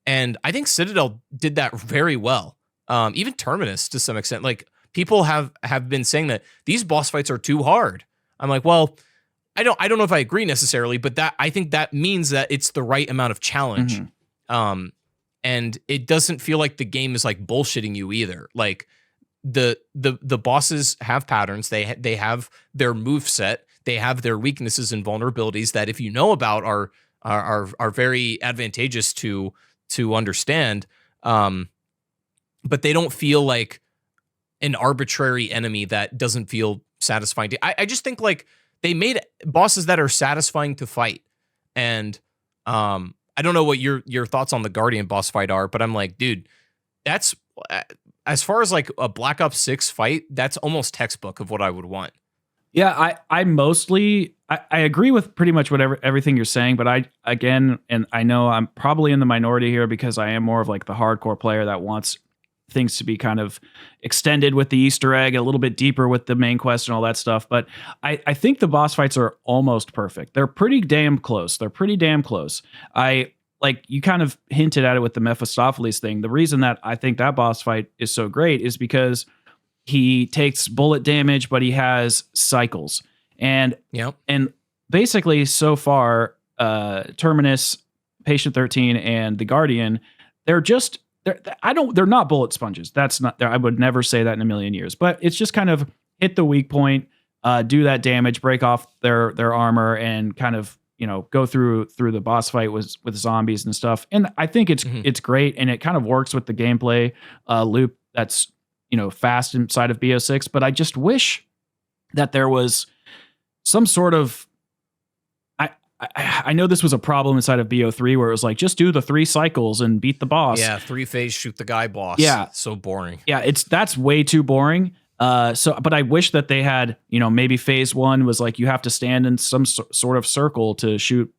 And I think Citadel did that very well. Even Terminus to some extent. Like, people have been saying that these boss fights are too hard. I'm like, well, I don't know if I agree necessarily, but I think that means that it's the right amount of challenge. And it doesn't feel like the game is like bullshitting you either. Like the bosses have patterns. They have their move set. They have their weaknesses and vulnerabilities that, if you know about, are very advantageous to understand. But they don't feel like an arbitrary enemy that doesn't feel satisfying. I just think like they made bosses that are satisfying to fight. And I don't know what your thoughts on the Guardian boss fight are, but I'm like, dude, that's, as far as like a Black Ops 6 fight, that's almost textbook of what I would want. Yeah, I mostly agree with pretty much everything you're saying, but and I know I'm probably in the minority here because I am more of like the hardcore player that wants things to be kind of extended with the Easter egg, a little bit deeper with the main quest and all that stuff. But I think the boss fights are almost perfect. They're pretty damn close. Like you kind of hinted at it with the Mephistopheles thing. The reason that I think that boss fight is so great is because he takes bullet damage, but he has cycles. And basically so far, Terminus, Patient 13, and the Guardian, they're not bullet sponges. That's not there. I would never say that in a million years, but it's just kind of hit the weak point, do that damage, break off their armor, and kind of, go through the boss fight with zombies and stuff. And I think it's great, and it kind of works with the gameplay loop that's fast inside of BO6. But I just wish that there was some sort of, I know this was a problem inside of BO3 where it was like, just do the 3 cycles and beat the boss. Yeah, 3-phase shoot the guy boss. Yeah. So boring. Yeah, that's way too boring. But I wish that they had, maybe phase 1 was like, you have to stand in some sort of circle to shoot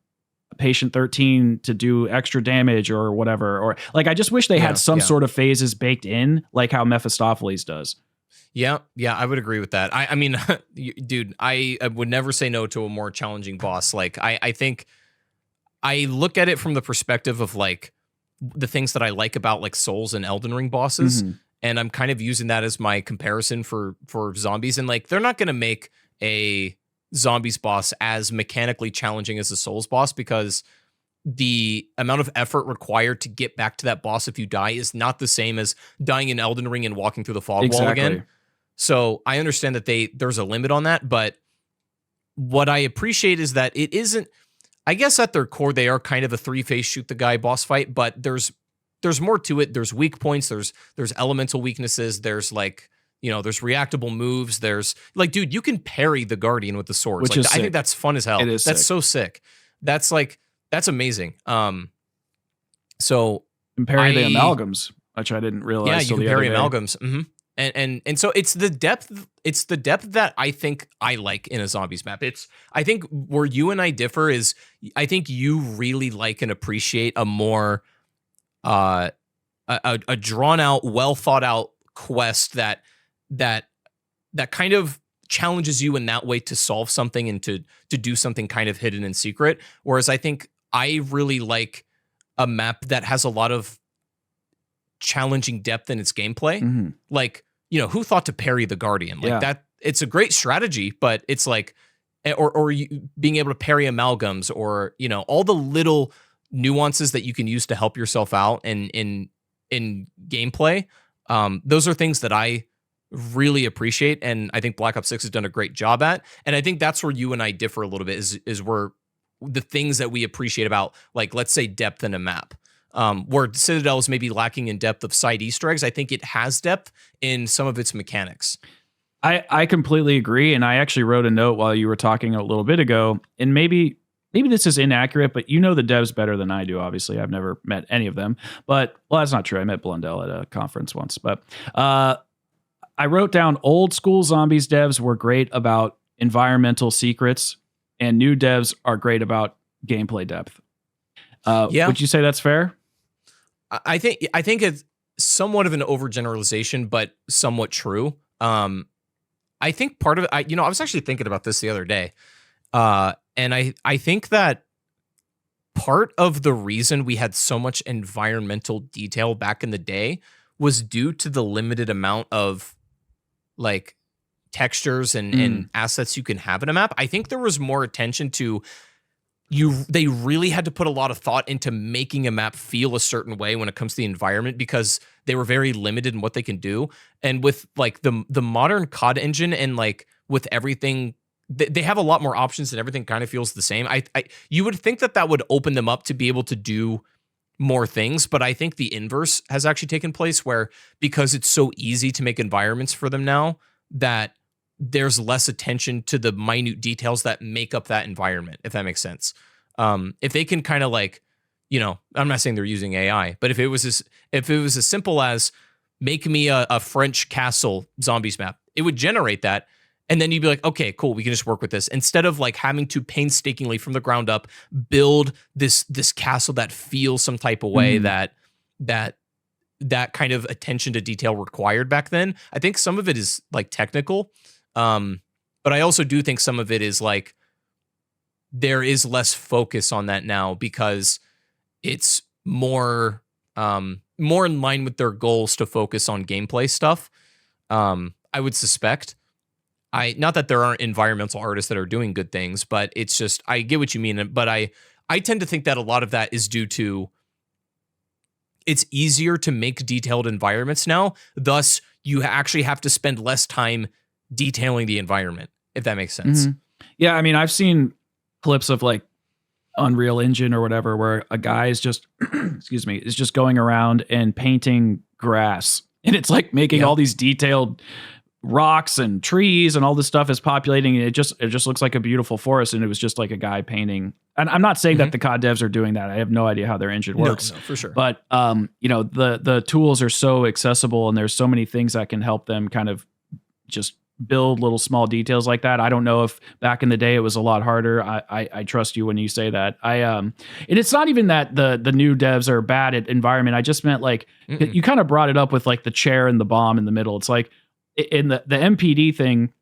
Patient 13 to do extra damage or whatever. Or like, I just wish they had some sort of phases baked in, like how Mephistopheles does. Yeah, I would agree with that. I mean, dude, I would never say no to a more challenging boss. Like, I think I look at it from the perspective of like the things that I like about like Souls and Elden Ring bosses, and I'm kind of using that as my comparison for zombies. And like, they're not going to make a zombies boss as mechanically challenging as a Souls boss, because the amount of effort required to get back to that boss if you die is not the same as dying in Elden Ring and walking through the fog wall again. So I understand that there's a limit on that, but what I appreciate is that it isn't, I guess at their core, they are kind of a 3-phase shoot the guy boss fight, but there's there's more to it. There's weak points. There's elemental weaknesses. There's like, there's reactable moves. There's like, dude, you can parry the Guardian with the swords. Which like, is I sick. think that's fun as hell. It is That's sick. so sick. That's amazing. So And parry the amalgams, which I didn't realize. yeah, till you the can parry other day. amalgams. And so it's the depth. It's the depth that I think I like in a zombies map. I think where you and I differ is I think you really like and appreciate a more a drawn out, well thought out quest that kind of challenges you in that way to solve something and to do something kind of hidden and secret. Whereas I think I really like a map that has a lot of challenging depth in its gameplay. Mm-hmm. Like, who thought to parry the Guardian? Like that, it's a great strategy, but it's like, or you being able to parry amalgams, or, all the little nuances that you can use to help yourself out in gameplay. Those are things that I really appreciate, and I think Black Ops 6 has done a great job at. And I think that's where you and I differ a little bit, is where the things that we appreciate about, like, let's say depth in a map. Where Citadel is maybe lacking in depth of side Easter eggs, I think it has depth in some of its mechanics. I completely agree, and I actually wrote a note while you were talking a little bit ago, and maybe this is inaccurate, but the devs better than I do. Obviously, I've never met any of them, but that's not true. I met Blundell at a conference once, but I wrote down old school zombies devs were great about environmental secrets, and new devs are great about gameplay depth. Would you say that's fair? I think it's somewhat of an overgeneralization, but somewhat true. I think part of it, I was actually thinking about this the other day, and I think that part of the reason we had so much environmental detail back in the day was due to the limited amount of like textures and assets you can have in a map. I think there was more attention to they really had to put a lot of thought into making a map feel a certain way when it comes to the environment, because they were very limited in what they can do. And with like the modern COD engine, and like with everything, they have a lot more options, and everything kind of feels the same. You would think that would open them up to be able to do more things, but I think the inverse has actually taken place, where because it's so easy to make environments for them now, that there's less attention to the minute details that make up that environment, if that makes sense. If they can kind of like, I'm not saying they're using AI, but if it was as simple as make me a French castle zombies map, it would generate that. And then you'd be like, okay, cool, we can just work with this, instead of like having to painstakingly from the ground up build this castle that feels some type of way that kind of attention to detail required back then. I think some of it is like technical. But I also do think some of it is like there is less focus on that now, because it's more in line with their goals to focus on gameplay stuff. I would suspect. Not that there aren't environmental artists that are doing good things, but it's just, I get what you mean. But I tend to think that a lot of that is due to it's easier to make detailed environments now. Thus, you actually have to spend less time detailing the environment, if that makes sense. Yeah, I mean, I've seen clips of like Unreal Engine or whatever, where a guy is just, is just going around and painting grass, and it's like making all these detailed rocks and trees and all this stuff is populating, and it just looks like a beautiful forest, and it was just like a guy painting. And I'm not saying that the COD devs are doing that. I have no idea how their engine works. No, for sure. But the tools are so accessible, and there's so many things that can help them kind of just build little small details like that. I don't know if back in the day it was a lot harder. I trust you when you say that. And it's not even that the new devs are bad at environment. I just meant like you kind of brought it up with like the chair and the bomb in the middle. It's like in the MPD thing,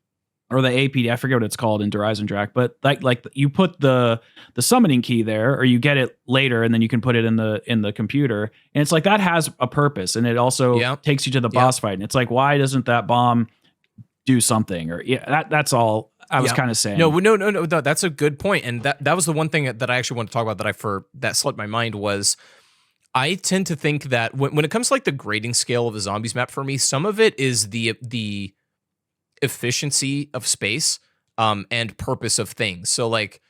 or the APD, I forget what it's called in Horizon Drac, but like you put the summoning key there, or you get it later, and then you can put it in the computer, and it's like that has a purpose, and it also takes you to the boss fight. And it's like, why doesn't that bomb do something? Or that's all I was kind of saying. No, that's a good point. And that was the one thing that I actually want to talk about that slipped my mind was, I tend to think that when it comes to like the grading scale of a zombies map, for me, some of it is the efficiency of space and purpose of things. So like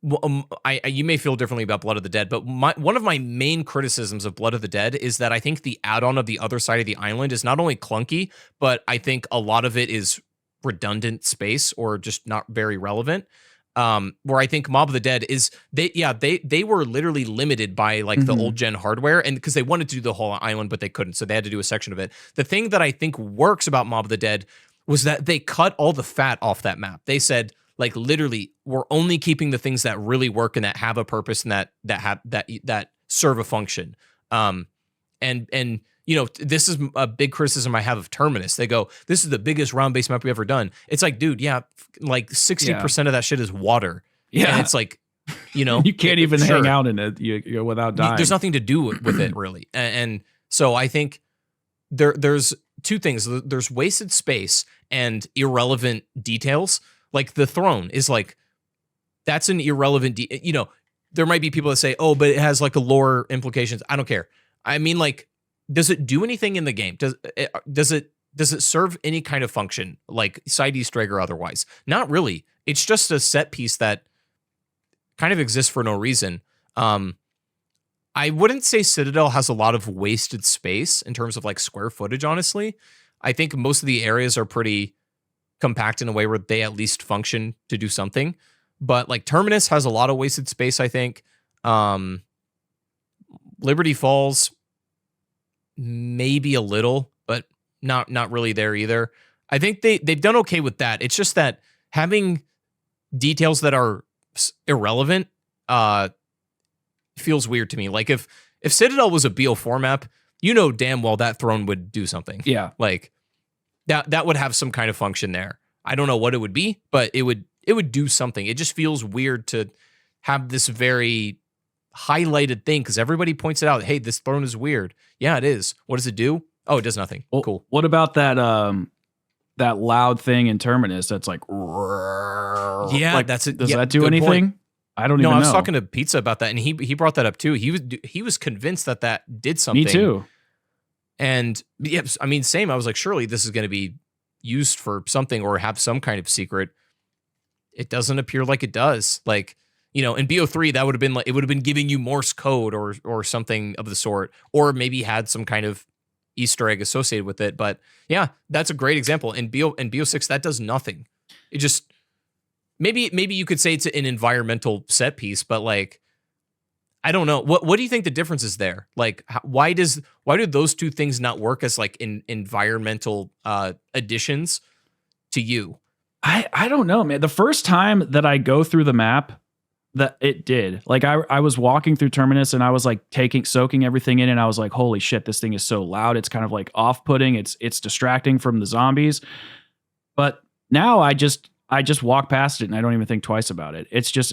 Well, you may feel differently about Blood of the Dead, but one of my main criticisms of Blood of the Dead is that I think the add-on of the other side of the island is not only clunky, but I think a lot of it is redundant space or just not very relevant. Where I think Mob of the Dead is they were literally limited by like the old gen hardware, and because they wanted to do the whole island, but they couldn't, so they had to do a section of it. The thing that I think works about Mob of the Dead was that they cut all the fat off that map. They said, like, literally, we're only keeping the things that really work and that have a purpose and that serve a function. And you know, this is a big criticism I have of Terminus. They go, this is the biggest round-based map we've ever done. It's like, dude, yeah, like 60% of that shit is water. Yeah. And it's like, you know, you can't even hang out in it you're without dying. There's nothing to do with it, really. And so I think there's two things. There's wasted space and irrelevant details. Like the throne is like, that's an irrelevant, you know, there might be people that say, oh, but it has like a lore implications. I don't care. I mean, like, does it do anything in the game? Does it serve any kind of function, like side Easter egg or otherwise? Not really. It's just a set piece that kind of exists for no reason. I wouldn't say Citadel has a lot of wasted space in terms of like square footage, honestly. I think most of the areas are pretty compact in a way where they at least function to do something. But like Terminus has a lot of wasted space, I think. Liberty Falls, maybe a little, but not really there either. I think they've done okay with that. It's just that having details that are irrelevant feels weird to me. Like if Citadel was a BO4 map, you know damn well that throne would do something. Yeah. Like that would have some kind of function there. I don't know what it would be, but it would do something. It just feels weird to have this very highlighted thing because everybody points it out. Hey, this throne is weird. Yeah, it is. What does it do? Oh, it does nothing. Well, cool. What about that that loud thing in Terminus that's like, yeah, like, that's it. Does that do anything? Point. I don't even know. I was talking to Pizza about that, and he brought that up too. He was convinced that did something. Me too. And yeah, I mean, same. I was like, surely this is going to be used for something or have some kind of secret. It doesn't appear like it does. Like, you know, in BO3, that would have been like, it would have been giving you Morse code or something of the sort, or maybe had some kind of Easter egg associated with it. But yeah, that's a great example. In BO6, that does nothing. It just, maybe you could say it's an environmental set piece, but like, I don't know. What do you think the difference is there? Like, why do those two things not work as like environmental additions to you? I don't know, man. The first time that I go through the map, that it did. Like I was walking through Terminus and I was like soaking everything in, and I was like, holy shit, this thing is so loud. It's kind of like off-putting. It's distracting from the zombies. But now I just walk past it and I don't even think twice about it. It's just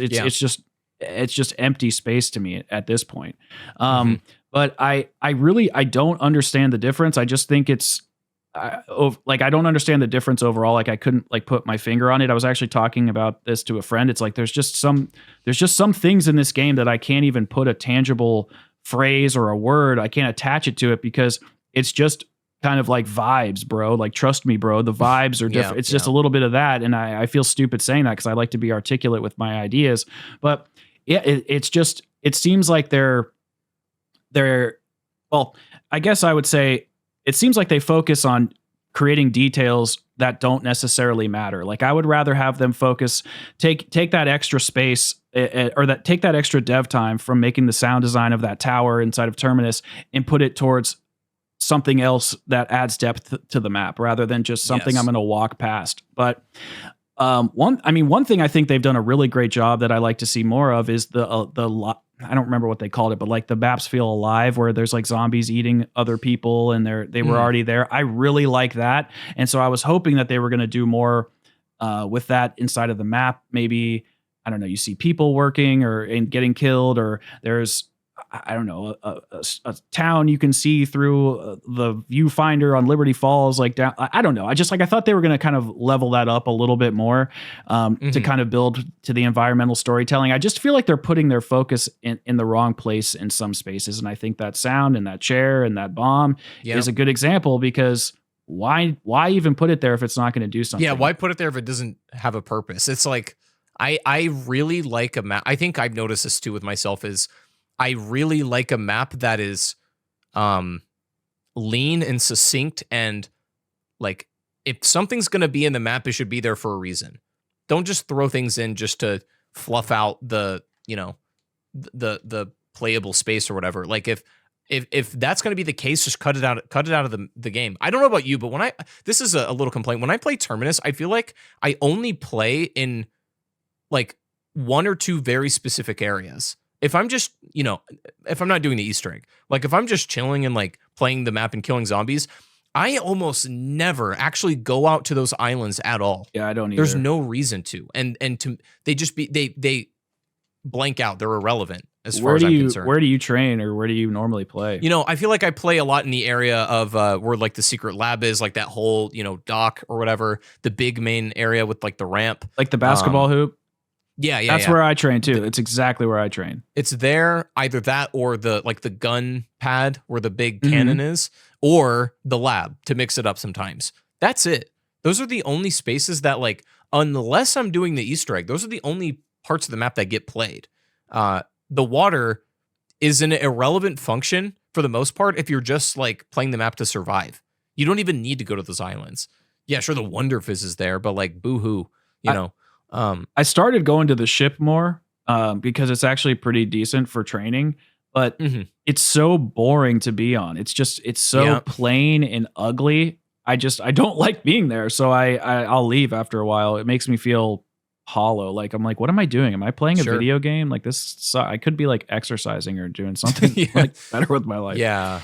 empty space to me at this point. But I don't understand the difference. I just think it's I don't understand the difference overall. Like I couldn't like put my finger on it. I was actually talking about this to a friend. It's like there's just some things in this game that I can't even put a tangible phrase or a word. I can't attach it to it because it's just kind of like vibes, bro. Like, trust me, bro. The vibes are different. It's just a little bit of that. And I feel stupid saying that because I like to be articulate with my ideas. But yeah, it seems like they're well, I guess I would say it seems like they focus on creating details that don't necessarily matter. Like I would rather have them take that extra space or take that extra dev time from making the sound design of that tower inside of Terminus and put it towards something else that adds depth to the map rather than just something I'm going to walk past. But one thing I think they've done a really great job that I like to see more of is I don't remember what they called it, but like the maps feel alive where there's like zombies eating other people and they were already there. I really like that. And so I was hoping that they were going to do more with that inside of the map. Maybe, I don't know, you see people working and getting killed, or there's, I don't know, a town you can see through the viewfinder on Liberty Falls, like down. I don't know. I thought they were going to kind of level that up a little bit more to kind of build to the environmental storytelling. I just feel like they're putting their focus in the wrong place in some spaces. And I think that sound and that chair and that bomb is a good example because why even put it there if it's not going to do something? Yeah. Why put it there if it doesn't have a purpose? It's like, I really like a map. I think I've noticed this too with myself is I really like a map that is lean and succinct, and like if something's going to be in the map, it should be there for a reason. Don't just throw things in just to fluff out the, you know, the playable space or whatever. Like if that's going to be the case, just cut it out of the game. I don't know about you, but this is a little complaint. When I play Terminus, I feel like I only play in like one or two very specific areas. If I'm just, you know, if I'm not doing the Easter egg, like if I'm just chilling and like playing the map and killing zombies, I almost never actually go out to those islands at all. Yeah, I don't either. There's no reason to. And they blank out. They're irrelevant as far as I'm concerned. Where do you train, or where do you normally play? You know, I feel like I play a lot in the area of where like the secret lab is, like that whole, you know, dock or whatever, the big main area with like the ramp. Like the basketball hoop? Yeah. That's where I train too. It's exactly where I train. It's there, either that or the gun pad where the big cannon is, or the lab to mix it up sometimes. That's it. Those are the only spaces that, like, unless I'm doing the Easter egg, those are the only parts of the map that get played. The water is an irrelevant function for the most part if you're just like playing the map to survive. You don't even need to go to those islands. Yeah, sure, the Wonder Fizz is there, but like boo-hoo, you know. I started going to the ship more because it's actually pretty decent for training, but it's so boring to be on. It's so plain and ugly. I don't like being there, so I'll leave after a while. It makes me feel hollow. Like I'm like, what am I doing? Am I playing a video game? Like this, I could be like exercising or doing something like better with my life. Yeah.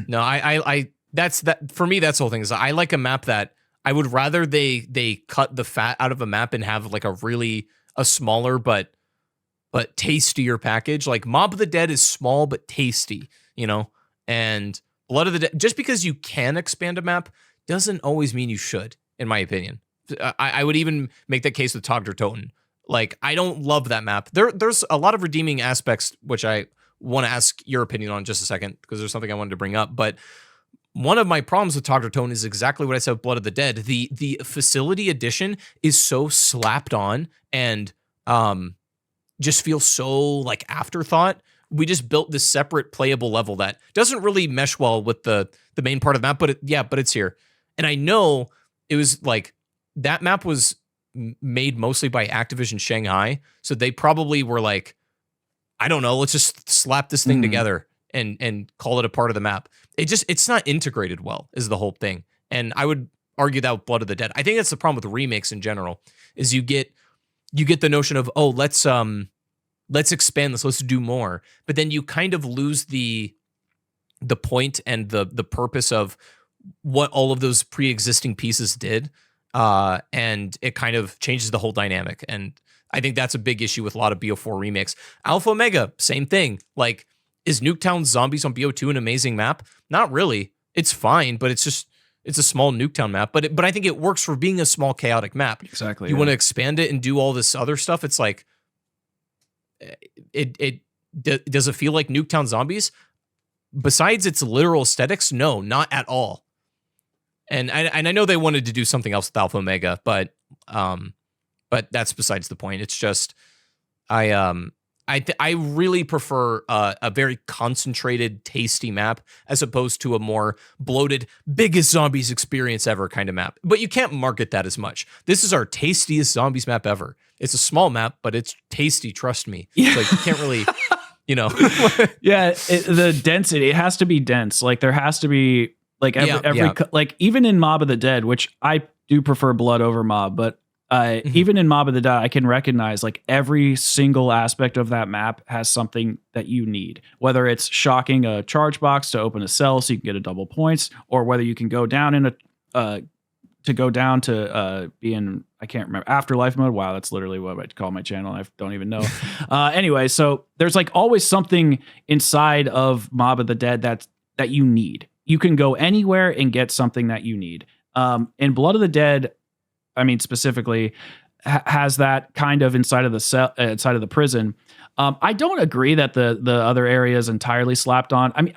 No, I that's that for me. That's the whole thing is I like a map that I would rather they cut the fat out of a map and have like a smaller but tastier package. Like Mob of the Dead is small but tasty, you know, and Blood of the Dead. Just because you can expand a map doesn't always mean you should, in my opinion. I would even make that case with Togder Toten. Like, I don't love that map. There's a lot of redeeming aspects, which I want to ask your opinion on in just a second, because there's something I wanted to bring up. But one of my problems with Togder Toten is exactly what I said with Blood of the Dead. The facility edition is so slapped on and just feels so like afterthought. We just built this separate playable level that doesn't really mesh well with the main part of the map, but it's here. And I know it was like, that map was made mostly by Activision Shanghai, so they probably were like, I don't know, let's just slap this thing together and call it a part of the map. It's not integrated well, is the whole thing. And I would argue that with Blood of the Dead. I think that's the problem with remakes in general, is you get the notion of, oh, let's expand this, let's do more. But then you kind of lose the point and the purpose of what all of those pre-existing pieces did. And it kind of changes the whole dynamic. And I think that's a big issue with a lot of BO4 remakes. Alpha Omega, same thing. Like, is Nuketown Zombies on BO2 an amazing map? Not really. It's fine, but it's a small Nuketown map. But I think it works for being a small chaotic map. Exactly. You want to expand it and do all this other stuff. It's like, does it feel like Nuketown Zombies? Besides its literal aesthetics, no, not at all. And I know they wanted to do something else with Alpha Omega, but that's besides the point. It's just I really prefer a very concentrated, tasty map as opposed to a more bloated, biggest zombies experience ever kind of map. But you can't market that as much. This is our tastiest zombies map ever. It's a small map, but it's tasty. Trust me. Yeah. It's like you can't really, you know. Yeah, the density. It has to be dense. Like there has to be. Like like even in Mob of the Dead, which I do prefer Blood over Mob, but even in Mob of the Dead, I can recognize like every single aspect of that map has something that you need. Whether it's shocking a charge box to open a cell so you can get a double points, or whether you can go down in be in, I can't remember, Afterlife mode. Wow, that's literally what I'd call my channel. I don't even know. Anyway, so there's like always something inside of Mob of the Dead that you need. You can go anywhere and get something that you need. And Blood of the Dead, I mean, specifically, has that kind of inside of the cell, inside of the prison. I don't agree that the other area is entirely slapped on. I mean,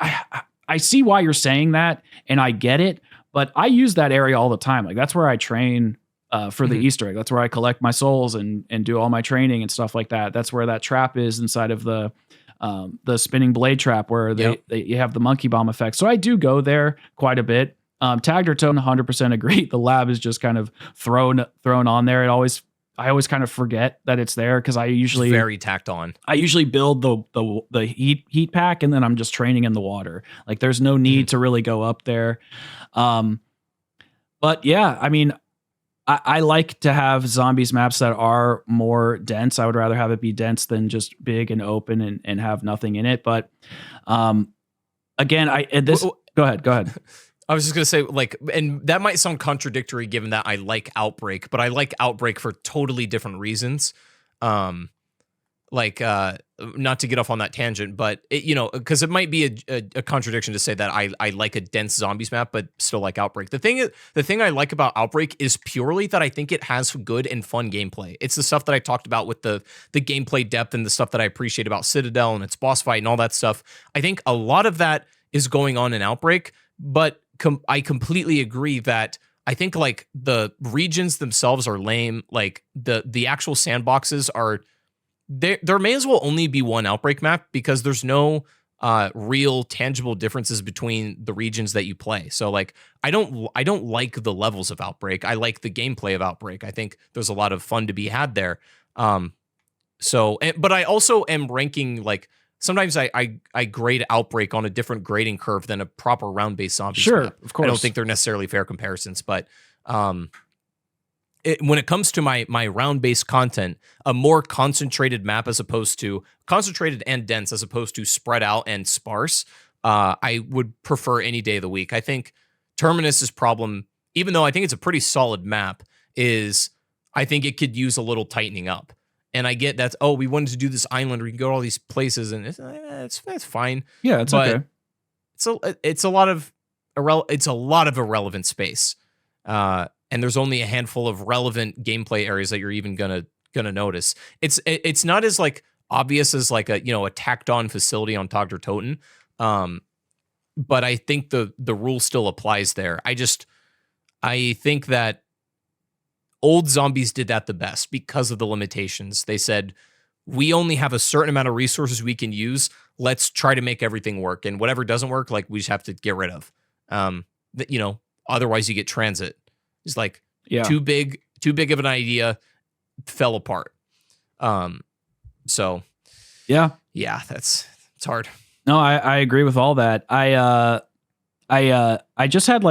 I see why you're saying that, and I get it, but I use that area all the time. Like that's where I train for the Easter egg. That's where I collect my souls and do all my training and stuff like that. That's where that trap is inside of the spinning blade trap where you have the monkey bomb effect. So I do go there quite a bit. Tagged or Tone, 100% agree. The lab is just kind of thrown on there. I always kind of forget that it's there because I usually it's very tacked on. I usually build the heat pack and then I'm just training in the water. Like there's no need to really go up there. But yeah, I mean, I like to have zombies maps that are more dense. I would rather have it be dense than just big and open and have nothing in it. But again, go ahead. I was just going to say, like, and that might sound contradictory given that I like Outbreak, but I like Outbreak for totally different reasons. Not to get off on that tangent, but because it might be a contradiction to say that I like a dense zombies map, but still like Outbreak. The thing I like about Outbreak is purely that I think it has good and fun gameplay. It's the stuff that I talked about with the gameplay depth and the stuff that I appreciate about Citadel and its boss fight and all that stuff. I think a lot of that is going on in Outbreak, but I completely agree that I think like the regions themselves are lame. Like the actual sandboxes are. There may as well only be one Outbreak map because there's no real tangible differences between the regions that you play. So like I don't like the levels of Outbreak. I like the gameplay of Outbreak. I think there's a lot of fun to be had there. But I also am ranking like sometimes I grade Outbreak on a different grading curve than a proper round-based zombie map. Of course. I don't think they're necessarily fair comparisons, but when it comes to my round-based content, a more concentrated map as opposed to concentrated and dense as opposed to spread out and sparse, I would prefer any day of the week. I think Terminus's problem, even though I think it's a pretty solid map, is I think it could use a little tightening up. And I get that, we wanted to do this island where you can go to all these places, and it's fine. Yeah, it's okay. It's a lot of irrelevant space. And there's only a handful of relevant gameplay areas that you're even gonna notice. It's not as like obvious as like a tacked on facility on Togder Toten. But I think the rule still applies there. I think that old zombies did that the best because of the limitations. They said, we only have a certain amount of resources we can use. Let's try to make everything work. And whatever doesn't work, like we just have to get rid of. Otherwise you get transit. It's like too big of an idea, fell apart. So it's hard. No, I agree with all that. I just had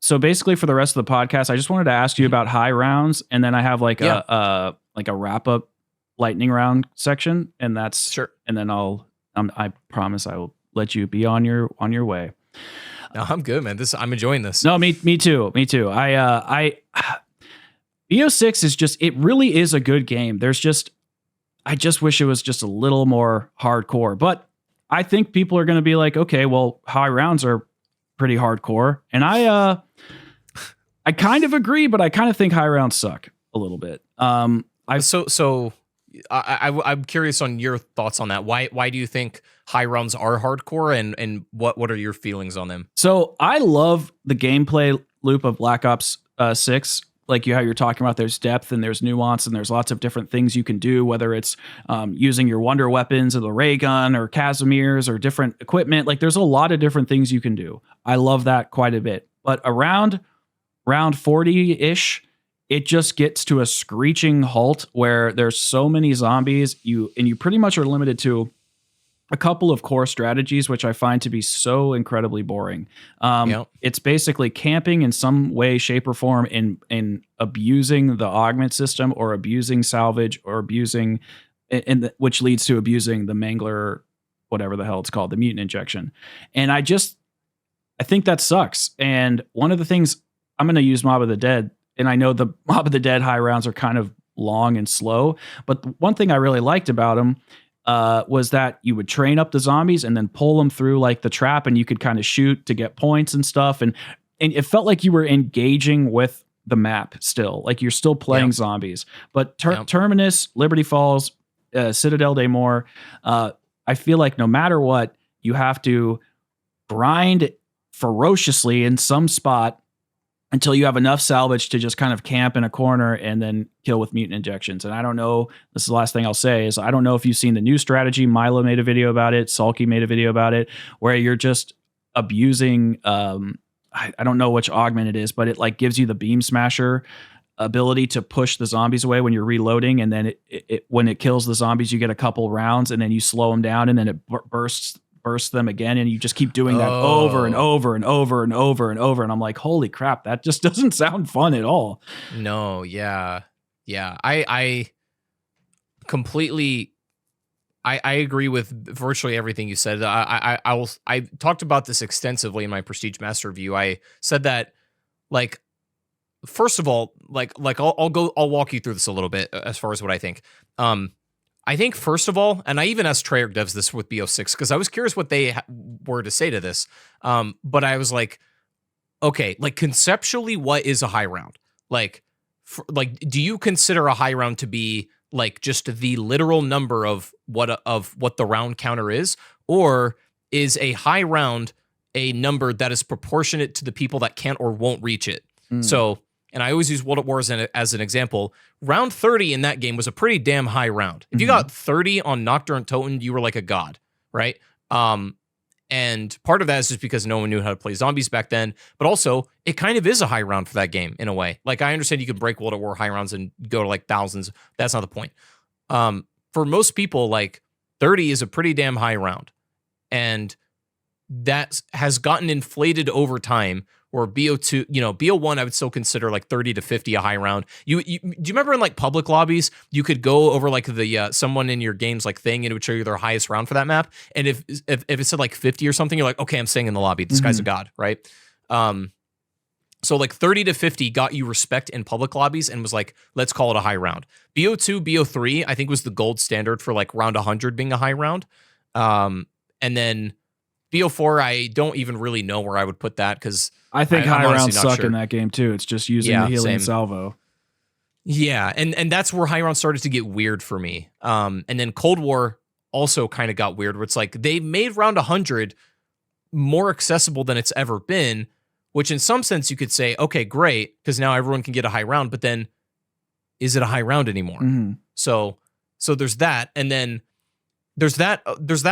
so basically for the rest of the podcast, I just wanted to ask you about high rounds, and then I have a wrap up lightning round section, and that's sure. And then I promise I will let you be on your way. No, I'm good, man. I'm enjoying this. No, me too. BO6 is it really is a good game. I just wish it was just a little more hardcore, but I think people are going to be like, okay, well, high rounds are pretty hardcore. And I kind of agree, but I kind of think high rounds suck a little bit. I'm curious on your thoughts on that. Why do you think high rounds are hardcore, and what are your feelings on them? So I love the gameplay loop of Black Ops 6. Like how you're talking about, there's depth and there's nuance and there's lots of different things you can do, whether it's using your wonder weapons or the ray gun or Casimirs or different equipment. Like there's a lot of different things you can do. I love that quite a bit. But around round 40-ish, it just gets to a screeching halt where there's so many zombies, you pretty much are limited to a couple of core strategies, which I find to be so incredibly boring. It's basically camping in some way, shape, or form in abusing the augment system or abusing salvage or abusing, which leads to abusing the mangler, whatever the hell it's called, the mutant injection. And I think that sucks. And one of the things, I'm going to use Mob of the Dead, and I know the Mob of the Dead high rounds are kind of long and slow, but one thing I really liked about them was that you would train up the zombies and then pull them through like the trap, and you could kind of shoot to get points and stuff. And it felt like you were engaging with the map still, like you're still playing zombies. But Terminus, Liberty Falls, Citadel de Mor, I feel like no matter what, you have to grind ferociously in some spot until you have enough salvage to just kind of camp in a corner and then kill with mutant injections. And I don't know, this is the last thing I'll say, is I don't know if you've seen the new strategy. Milo made a video about it. Sulky made a video about it, where you're just abusing, I don't know which augment it is, but it like gives you the beam smasher ability to push the zombies away when you're reloading. And then it when it kills the zombies, you get a couple rounds and then you slow them down and then it bursts them again, and you just keep doing that over and over and over and over and over. And I'm like, holy crap, that just doesn't sound fun at all. No, yeah. I completely I agree with virtually everything you said. I talked about this extensively in my Prestige Master review. I said that, like, first of all, I'll walk you through this a little bit as far as what I think. I think, first of all, and I even asked Treyarch devs this with BO6 because I was curious what they were to say to this. But I was like, okay, like conceptually, what is a high round? Like, do you consider a high round to be like just the literal number of what the round counter is, or is a high round a number that is proportionate to the people that can't or won't reach it? So. And I always use World at War as an example. Round 30 in that game was a pretty damn high round. If you got 30 on Nocturne Toten, you were like a god, right? And part of that is just because no one knew how to play zombies back then, but also it kind of is a high round for that game in a way. Like, I understand you can break World at War high rounds and go to like thousands. That's not the point. For most people, like 30 is a pretty damn high round. And that has gotten inflated over time. Or BO2, BO1, I would still consider like 30 to 50 a high round. Do you remember in like public lobbies, you could go over like the someone in your game's like thing and it would show you their highest round for that map. And if it said like 50 or something, you're like, okay, I'm staying in the lobby. This guy's a god, right? So like 30 to 50 got you respect in public lobbies and was like, let's call it a high round. BO2, BO3, I think was the gold standard for like round 100 being a high round. And then BO4, I don't even really know where I would put that because I think high rounds suck in that game too. It's just using the healing salvo. Yeah, and that's where high rounds started to get weird for me. And then Cold War also kind of got weird, where it's like they made round 100 more accessible than it's ever been, which in some sense you could say, okay, great, because now everyone can get a high round, but then is it a high round anymore? So there's that, and then there's that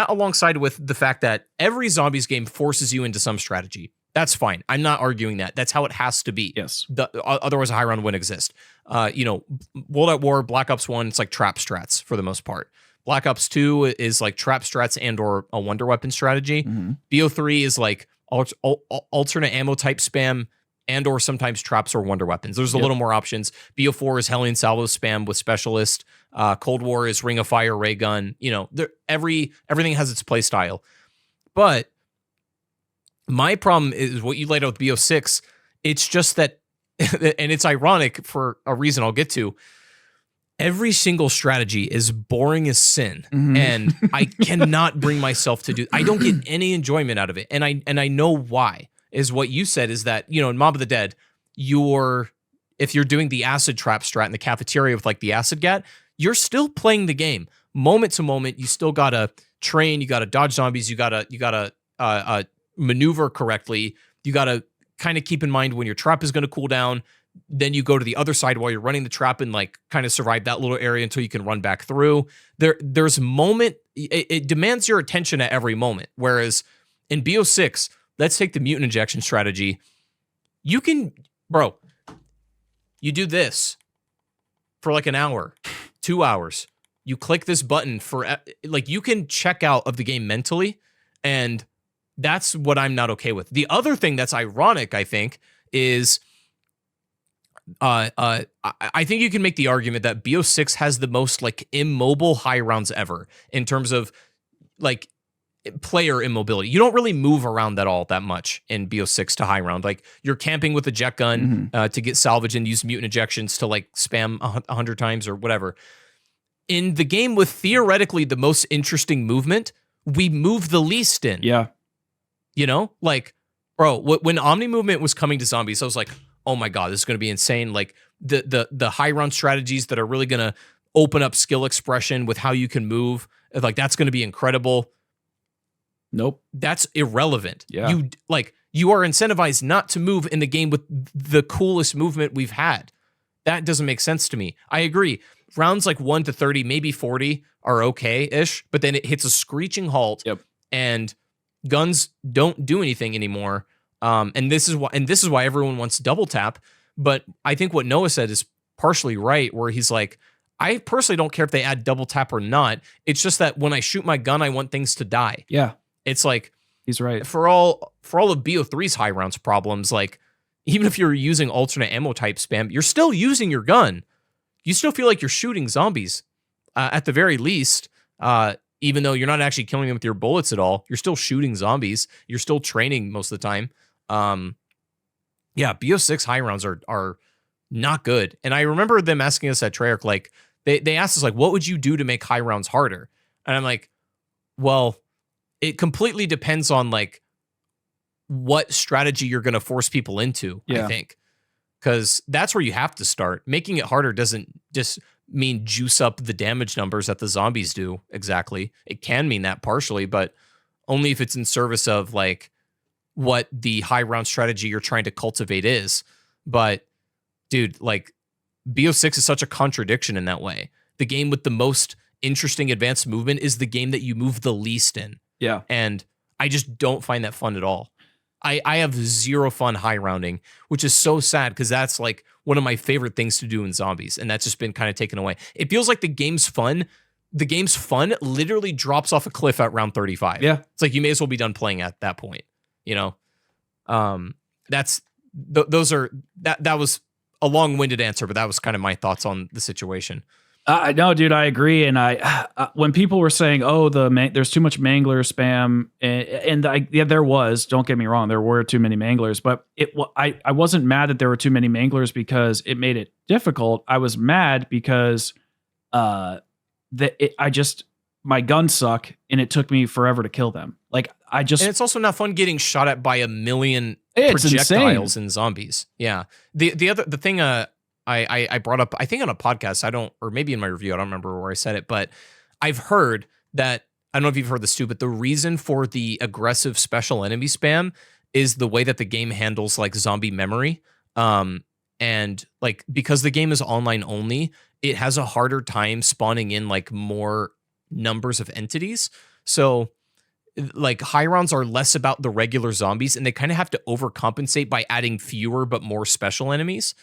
alongside with the fact that every zombies game forces you into some strategy. That's fine. I'm not arguing that. That's how it has to be. Yes. Otherwise, a high round wouldn't exist. World at War, Black Ops 1, it's like trap strats for the most part. Black Ops 2 is like trap strats and or a wonder weapon strategy. BO3 is like alternate ammo type spam and or sometimes traps or wonder weapons. There's a little more options. BO4 is Hellion Salvo spam with specialist. Cold War is Ring of Fire, ray gun. Everything has its play style. But my problem is what you laid out with BO6. It's just that, and it's ironic for a reason I'll get to. Every single strategy is boring as sin, and I cannot bring myself to do. I don't get any enjoyment out of it, and I know why. Is what you said is that in Mob of the Dead, if you're doing the acid trap strat in the cafeteria with like the acid gat, you're still playing the game moment to moment. You still gotta train, you gotta dodge zombies, you gotta maneuver correctly. You gotta kind of keep in mind when your trap is gonna cool down. Then you go to the other side while you're running the trap and like kind of survive that little area until you can run back through. There's moment, it demands your attention at every moment. Whereas in BO6, let's take the mutant injection strategy. You do this for like an hour, 2 hours. You click this button for like, you can check out of the game mentally, and that's what I'm not okay with. The other thing that's ironic, I think, is I think you can make the argument that BO6 has the most like immobile high rounds ever in terms of like player immobility. You don't really move around that much in BO6 to high round. Like you're camping with a jet gun to get salvage and use mutant ejections to like spam 100 times or whatever. In the game with theoretically the most interesting movement, we move the least in. Yeah. Like, bro, when Omni movement was coming to zombies, I was like, oh my God, this is going to be insane. Like the high round strategies that are really going to open up skill expression with how you can move. Like that's going to be incredible. Nope. That's irrelevant. Yeah. you are incentivized not to move in the game with the coolest movement we've had. That doesn't make sense to me. I agree. Rounds like 1 to 30, maybe 40 are okay-ish, but then it hits a screeching halt. Yep. And guns don't do anything anymore. And this is why everyone wants double tap. But I think what Noah said is partially right, where he's like, I personally don't care if they add double tap or not. It's just that when I shoot my gun, I want things to die. Yeah. It's like, he's right. For all of BO3's high rounds problems, like even if you're using alternate ammo type spam, you're still using your gun. You still feel like you're shooting zombies at the very least. Even though you're not actually killing them with your bullets at all, you're still shooting zombies. You're still training most of the time. Yeah, BO6 high rounds are not good. And I remember them asking us at Treyarch, like, they asked us, like, what would you do to make high rounds harder? And I'm like, well, it completely depends on, like, what strategy you're going to force people into, I think. Because that's where you have to start. Making it harder doesn't just mean juice up the damage numbers that the zombies do, exactly. It can mean that partially, but only if it's in service of, like, what the high round strategy you're trying to cultivate is. But, dude, like, BO6 is such a contradiction in that way. The game with the most interesting advanced movement is the game that you move the least in. Yeah. And I just don't find that fun at all. I have zero fun high rounding, which is so sad because that's like one of my favorite things to do in zombies. And that's just been kind of taken away. It feels like the game's fun literally drops off a cliff at round 35. Yeah. It's like you may as well be done playing at that point, you know? That was a long-winded answer, but that was kind of my thoughts on the situation. No, dude, I agree. And when people were saying, "Oh, there's too much mangler spam," there was. Don't get me wrong, there were too many manglers, but I wasn't mad that there were too many manglers because it made it difficult. I was mad because my guns suck and it took me forever to kill them. Like and it's also not fun getting shot at by a million It's projectiles insane. and zombies. Yeah. The thing I brought up, I think on a podcast, or maybe in my review, I don't remember where I said it, but I've heard that, I don't know if you've heard this too, but the reason for the aggressive special enemy spam is the way that the game handles like zombie memory. And like, because the game is online only, it has a harder time spawning in like more numbers of entities. So like high rounds are less about the regular zombies and they kind of have to overcompensate by adding fewer but more special enemies.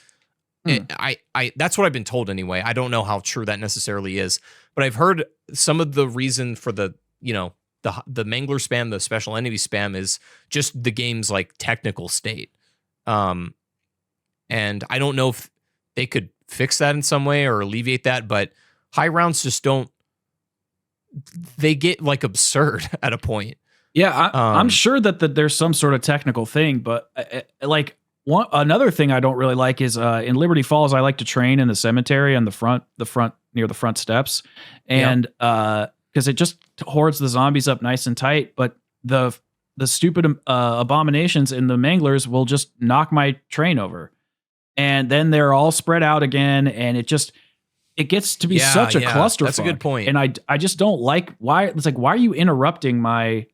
That's what I've been told anyway. I don't know how true that necessarily is, but I've heard some of the reason for the mangler spam, the special enemy spam is just the game's like technical state. And I don't know if they could fix that in some way or alleviate that, but high rounds just they get like absurd at a point. Yeah, I'm sure that there's some sort of technical thing, but like another thing I don't really like is in Liberty Falls, I like to train in the cemetery on the front near the front steps, and because it just hordes the zombies up nice and tight. But the stupid abominations in the manglers will just knock my train over, and then they're all spread out again, and it gets to be such a clusterfuck. That's a good point. And I just don't like why it's like, why are you interrupting my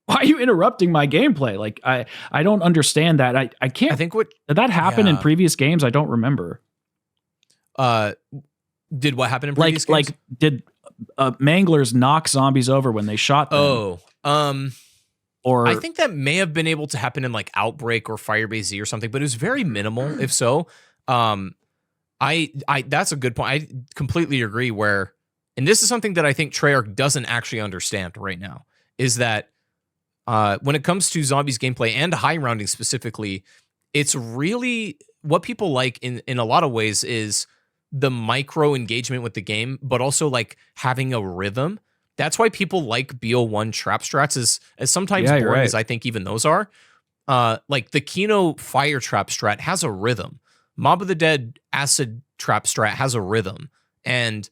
gameplay? Like I don't understand that. I can't. I think did that happen in previous games? I don't remember. Did what happen in previous games? Like did manglers knock zombies over when they shot them? Or I think that may have been able to happen in like Outbreak or Firebase Z or something, but it was very minimal. If so, that's a good point. I completely agree. And this is something that I think Treyarch doesn't actually understand right now, is that when it comes to zombies gameplay and high rounding specifically, it's really what people like in a lot of ways is the micro engagement with the game, but also like having a rhythm. That's why people like BO1 trap strats as sometimes boring as I think even those are. Like the Kino fire trap strat has a rhythm. Mob of the Dead acid trap strat has a rhythm, and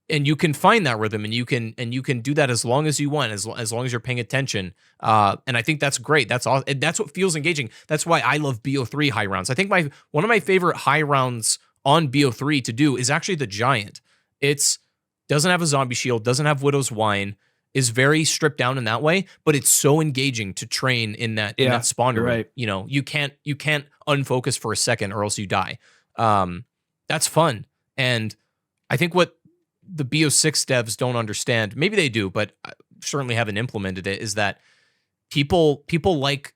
you can find that rhythm, and you can do that as long as you want, as long as you're paying attention. And I think that's great. That's all. And that's what feels engaging. That's why I love BO3 high rounds. I think one of my favorite high rounds on BO3 to do is actually the Giant. It's doesn't have a zombie shield, doesn't have Widow's Wine. is very stripped down in that way, but it's so engaging to train in that spawn room. Right. You know, you can't unfocus for a second or else you die. That's fun. And I think what the BO6 devs don't understand, maybe they do, but certainly haven't implemented it, is that people like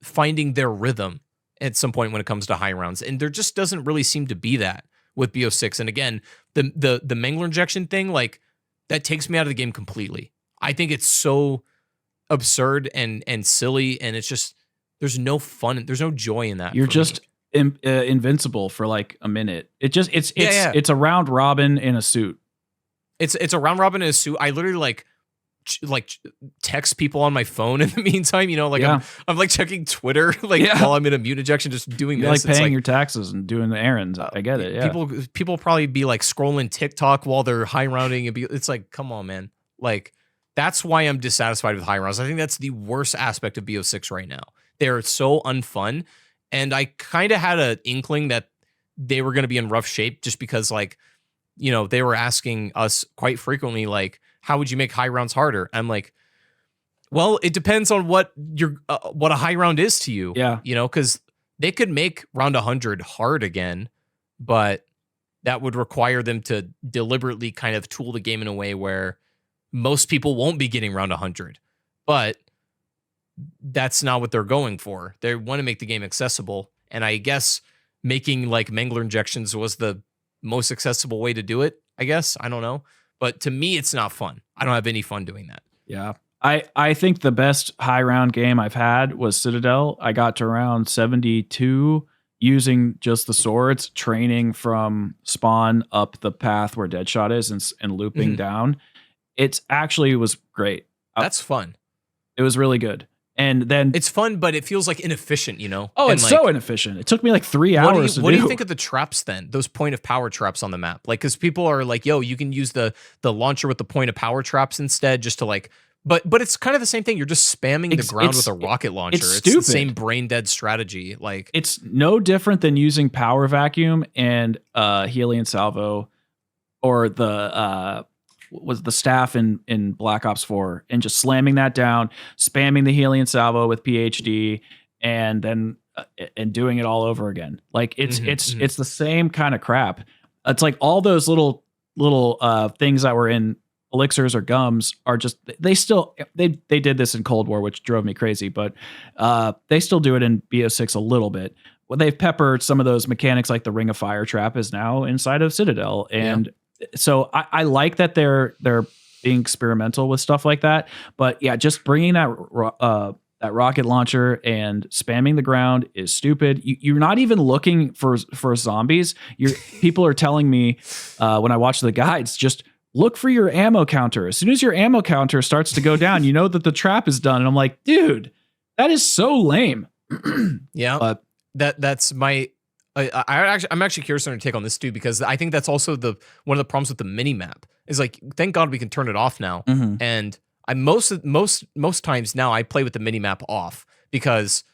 finding their rhythm at some point when it comes to high rounds. And there just doesn't really seem to be that with BO6. And again, the Mangler injection thing, like, that takes me out of the game completely. I think it's so absurd and silly, and it's just, there's no fun, there's no joy in that. You're just invincible for like a minute. It's a round robin in a suit. It's a round robin in a suit. I literally like text people on my phone in the meantime, you know, like I'm like checking Twitter while I'm in a mute injection, just doing You're this. Like paying your taxes and doing the errands. I get it. Yeah. People probably be like scrolling TikTok while they're high rounding, and it's like, come on, man. Like, that's why I'm dissatisfied with high rounds. I think that's the worst aspect of BO6 right now. They're so unfun, and I kind of had an inkling that they were going to be in rough shape, just because, like, you know, they were asking us quite frequently, like, how would you make high rounds harder? I'm like, well, it depends on what a high round is to you. Yeah. You know, because they could make round 100 hard again, but that would require them to deliberately kind of tool the game in a way where most people won't be getting round 100. But that's not what they're going for. They want to make the game accessible. And I guess making like Mangler injections was the most accessible way to do it, I guess. I don't know. But to me, it's not fun. I don't have any fun doing that. Yeah. I think the best high round game I've had was Citadel. I got to round 72 using just the swords, training from spawn up the path where Deadshot is and looping down. It actually was great. That's fun. It was really good. And then it's fun, but it feels like inefficient, you know? Oh, it's like, so inefficient. It took me like 3 hours to do. What do you think of the traps then? Those point of power traps on the map? Like, because people are like, yo, you can use the launcher with the point of power traps instead, just to like, but it's kind of the same thing. You're just spamming the ground with a rocket launcher. It's stupid. The same brain dead strategy. Like, it's no different than using power vacuum and Helion salvo, or the was the staff in Black Ops 4, and just slamming that down, spamming the Helion salvo with PhD, and then and doing it all over again. Like, it's the same kind of crap. It's like all those little things that were in elixirs or gums are just, they did this in Cold War, which drove me crazy, but they still do it in BO6 a little bit. Well, they've peppered some of those mechanics, like the Ring of Fire trap is now inside of Citadel, and so I like that they're being experimental with stuff like that. But yeah, just bringing that rocket launcher and spamming the ground is stupid. You're not even looking for zombies. People are telling me when I watch the guides, just look for your ammo counter. As soon as your ammo counter starts to go down, you know that the trap is done. And I'm like, dude, that is so lame. Yeah, that's my. I'm actually curious on your take on this too, because I think that's also one of the problems with the mini map is, like, thank God we can turn it off now. And I most times now I play with the mini map off, because,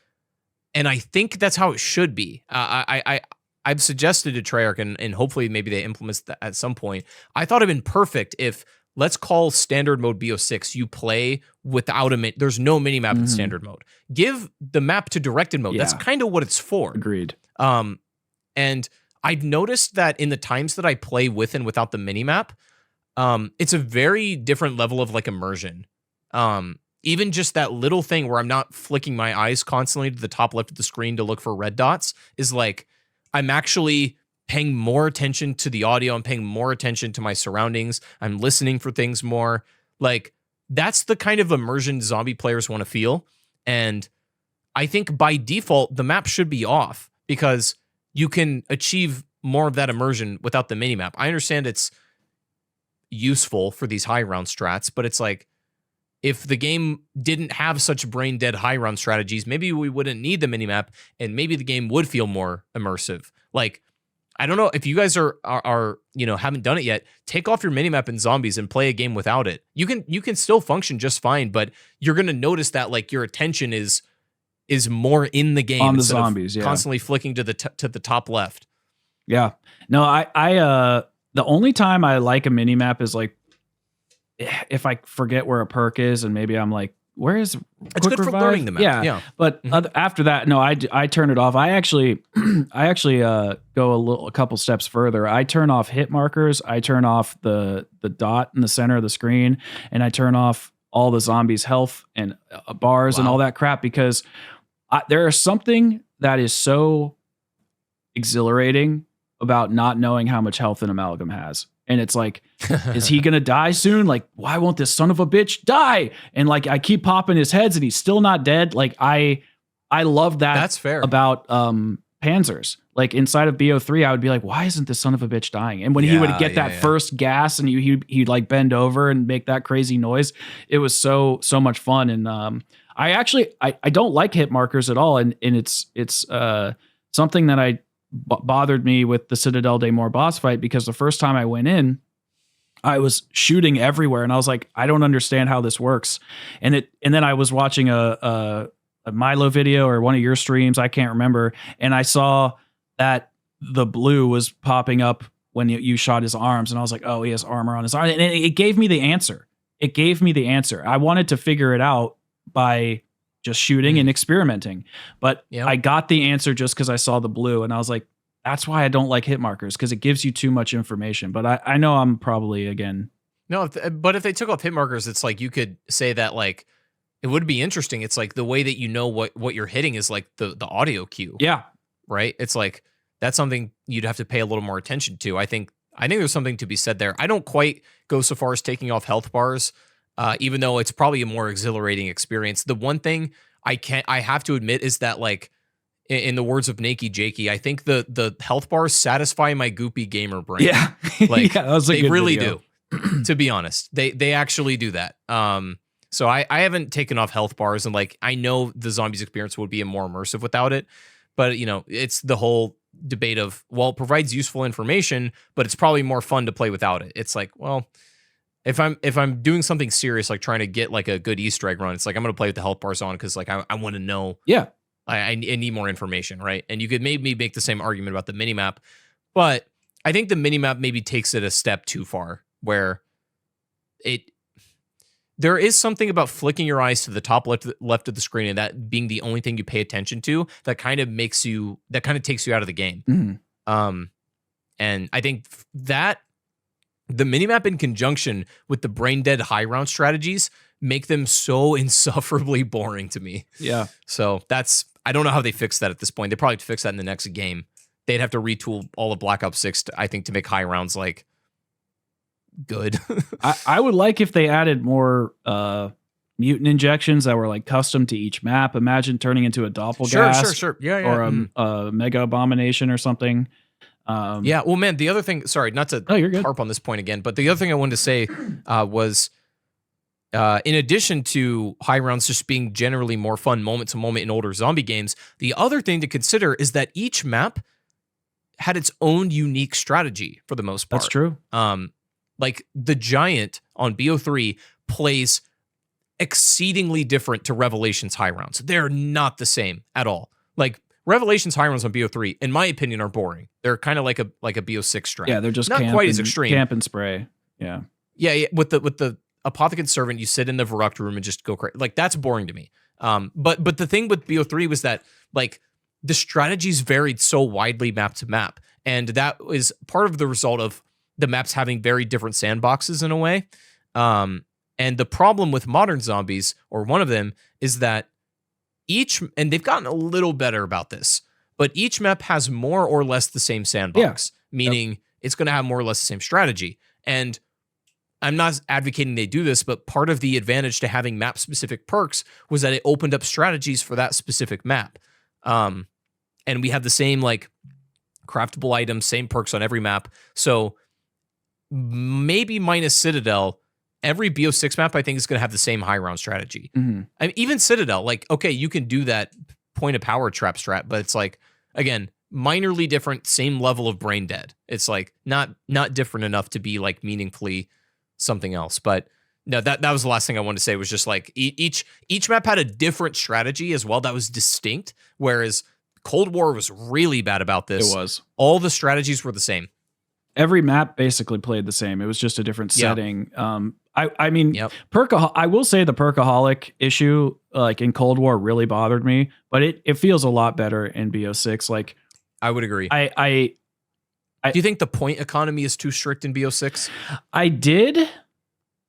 and I think that's how it should be. I've suggested to Treyarch, and hopefully maybe they implement that at some point. I thought it'd been perfect if, let's call standard mode BO6, you play without there's no mini map in standard mode. Give the map to directed mode. That's kind of what it's for. Agreed. And I've noticed that in the times that I play with and without the minimap, it's a very different level of like immersion. Even just that little thing where I'm not flicking my eyes constantly to the top left of the screen to look for red dots is like, I'm actually paying more attention to the audio. I'm paying more attention to my surroundings. I'm listening for things more. Like, that's the kind of immersion zombie players want to feel. And I think by default, the map should be off, because you can achieve more of that immersion without the minimap. I understand it's useful for these high round strats, but it's like, if the game didn't have such brain dead high round strategies, maybe we wouldn't need the minimap, and maybe the game would feel more immersive. Like, I don't know if you guys are haven't done it yet. Take off your minimap in zombies and play a game without it. You can still function just fine, but you're gonna notice that, like, your attention is more in the game on the zombies, constantly flicking to the top left. Yeah. No, I the only time I like a mini map is like if I forget where a perk is and maybe I'm like, where is It's quick good for revive? learning the map. Yeah. But after that, no, I turn it off. I actually go a couple steps further. I turn off hit markers. I turn off the dot in the center of the screen, and I turn off all the zombies' health and bars and all that crap, because there is something that is so exhilarating about not knowing how much health an amalgam has. And it's like, is he gonna die soon? Like, why won't this son of a bitch die? And like, I keep popping his heads and he's still not dead. Like, I love that. That's fair. About Panzers. Like inside of BO3, I would be like, why isn't this son of a bitch dying? And when he would get that first gas and he'd like bend over and make that crazy noise, it was so much fun. And I don't like hit markers at all. And it's something that bothered me with the Citadel Day More boss fight, because the first time I went in, I was shooting everywhere and I was like, I don't understand how this works. And then I was watching a Milo video or one of your streams, I can't remember, and I saw that the blue was popping up when you shot his arms, and I was like, oh, he has armor on his arm, and it gave me the answer. I wanted to figure it out by just shooting and experimenting. But I got the answer just because I saw the blue, and I was like, that's why I don't like hit markers, because it gives you too much information. But I know I'm probably, again. No, but if they took off hit markers, it's like you could say that, like, it would be interesting. It's like the way that you know what you're hitting is like the audio cue. Yeah. Right? It's like, that's something you'd have to pay a little more attention to. I think there's something to be said there. I don't quite go so far as taking off health bars, even though it's probably a more exhilarating experience. The one thing I have to admit is that, like, in the words of Nakey Jakey, I think the health bars satisfy my goopy gamer brain. Yeah. Like, that was a they good really video. do, to be honest. They actually do that. So I haven't taken off health bars, and like, I know the zombies experience would be more immersive without it, but you know, it's the whole debate of, well, it provides useful information, but it's probably more fun to play without it. It's like, well, if I'm doing something serious, like trying to get like a good Easter egg run, it's like, I'm going to play with the health bars on, because like I want to know. Yeah. I need more information, right? And you could maybe make the same argument about the minimap, but I think the minimap maybe takes it a step too far, where there is something about flicking your eyes to the top left of the screen and that being the only thing you pay attention to that kind of takes you out of the game. Mm-hmm. And I think that the minimap in conjunction with the brain dead high round strategies make them so insufferably boring to me. Yeah. So I don't know how they fix that at this point. They probably have to fix that in the next game. They'd have to retool all of Black Ops 6, I think, to make high rounds like good. I would like if they added more mutant injections that were like custom to each map. Imagine turning into a doppelgas. Sure. Yeah. Or a mega abomination or something. Yeah. Well, man, the other thing, sorry, not to harp on this point again, but the other thing I wanted to say was, in addition to high rounds just being generally more fun moment to moment in older zombie games, the other thing to consider is that each map had its own unique strategy for the most part. That's true. Like the Giant on BO3 plays exceedingly different to Revelations high rounds. They're not the same at all. Like Revelations high rounds on BO3, in my opinion, are boring. They're kind of like a BO6 strat. Yeah, they're just not quite as extreme. Camp and spray. Yeah. Yeah. With the Apothecant Servant, you sit in the Verruct room and just go crazy. Like, that's boring to me. But the thing with BO3 was that, like, the strategies varied so widely map to map, and that was part of the result of the maps having very different sandboxes in a way. And the problem with modern zombies, or one of them, is that and they've gotten a little better about this, but each map has more or less the same sandbox, meaning it's going to have more or less the same strategy. And I'm not advocating they do this, but part of the advantage to having map-specific perks was that it opened up strategies for that specific map. And we have the same, like, craftable items, same perks on every map. So maybe minus Citadel, every BO6 map, I think, is going to have the same high round strategy. Mm-hmm. I mean, even Citadel, like, okay, you can do that point of power trap strat, but it's like, again, minorly different, same level of brain dead. It's like not different enough to be like meaningfully something else. But no, that was the last thing I wanted to say, was just like each map had a different strategy as well that was distinct, whereas Cold War was really bad about this. It was. All the strategies were the same. Every map basically played the same. It was just a different setting. I mean, Yep. I will say the perkaholic issue, like in Cold War, really bothered me, but it feels a lot better in BO6. Like, I would agree. I Do you think the point economy is too strict in BO6? I did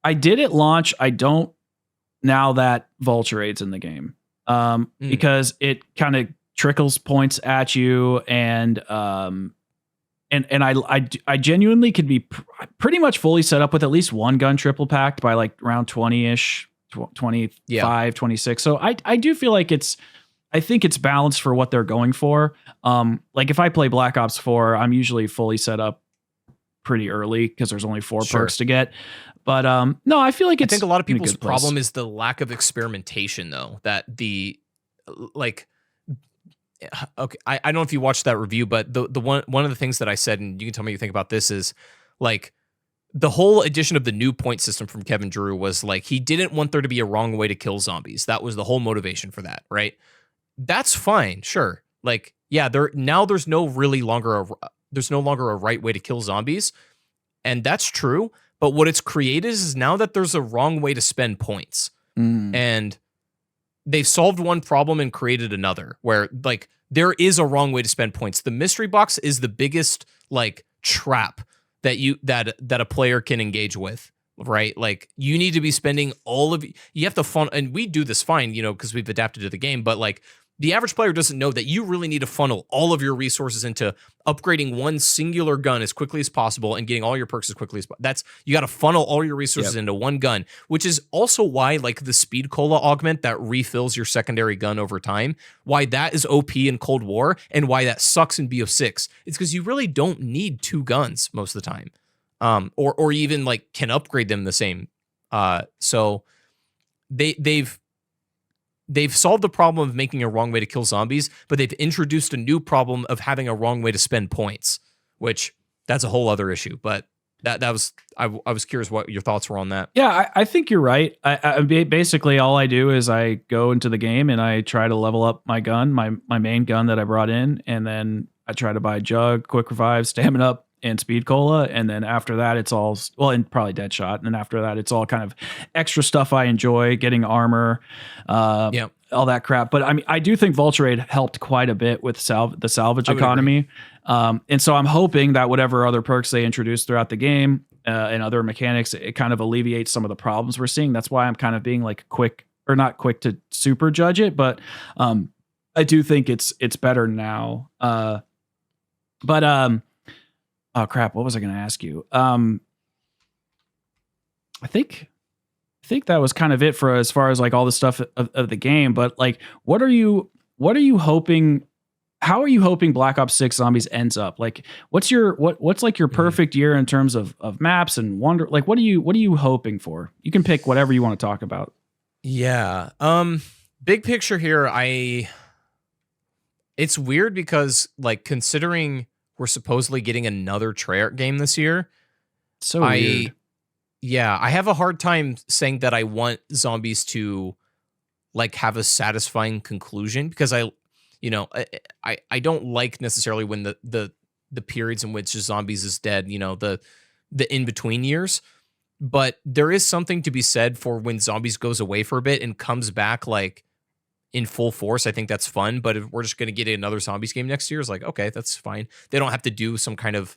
at launch. I don't now that Vulture Aid's in the game, because it kind of trickles points at you, and I genuinely could be pretty much fully set up with at least one gun triple packed by like round 20-ish, 25, 26. So I do feel like I think it's balanced for what they're going for. Like if I play Black Ops 4, I'm usually fully set up pretty early because there's only 4 perks to get. But no, I feel like I think a lot of people's problem is the lack of experimentation, though. That the like, okay, I don't know if you watched that review, but the one of the things that I said, and you can tell me what you think about this, is like the whole addition of the new point system from Kevin Drew was like he didn't want there to be a wrong way to kill zombies. That was the whole motivation for that, right? That's fine, sure. Like, yeah, there's no longer a right way to kill zombies, and that's true. But what it's created is now that there's a wrong way to spend points, and they've solved one problem and created another. Where like there is a wrong way to spend points. The mystery box is the biggest like trap that a player can engage with. Right, like you need to be spending you have to funnel, and we do this fine, because we've adapted to the game. But like the average player doesn't know that you really need to funnel all of your resources into upgrading one singular gun as quickly as possible and getting all your perks as quickly as possible. You got to funnel all your resources into one gun, which is also why like the speed cola augment that refills your secondary gun over time, why that is OP in Cold War and why that sucks in BO6. It's because you really don't need 2 guns most of the time. Or even like can upgrade them the same. So they've solved the problem of making a wrong way to kill zombies, but they've introduced a new problem of having a wrong way to spend points, which that's a whole other issue. But I was curious what your thoughts were on that. Yeah, I think you're right. I basically all I do is I go into the game and I try to level up my gun, my main gun that I brought in, and then I try to buy Jug, Quick Revive, Stamina Up, and Speed Cola, and then after that it's all and probably Deadshot, and then after that it's all kind of extra stuff I enjoy, getting armor, all that crap. But I mean, I do think Vulture Aid helped quite a bit with the salvage economy, and so I'm hoping that whatever other perks they introduce throughout the game and other mechanics, it kind of alleviates some of the problems we're seeing. That's why I'm kind of being like not quick to super judge it, but I do think it's better now. Oh crap! What was I going to ask you? I think that was kind of it for as far as like all the stuff of the game. But like, what are you hoping? How are you hoping Black Ops 6 Zombies ends up? Like, what's like your perfect year in terms of maps and wonder? Like, what are you hoping for? You can pick whatever you want to talk about. Yeah. Big picture here. It's weird because like considering we're supposedly getting another Treyarch game this year. So weird. Yeah, I have a hard time saying that I want zombies to like have a satisfying conclusion because I don't like necessarily when the periods in which zombies is dead, the in between years. But there is something to be said for when zombies goes away for a bit and comes back like in full force. I think that's fun, but if we're just going to get another zombies game next year, it's like, okay, that's fine. They don't have to do some kind of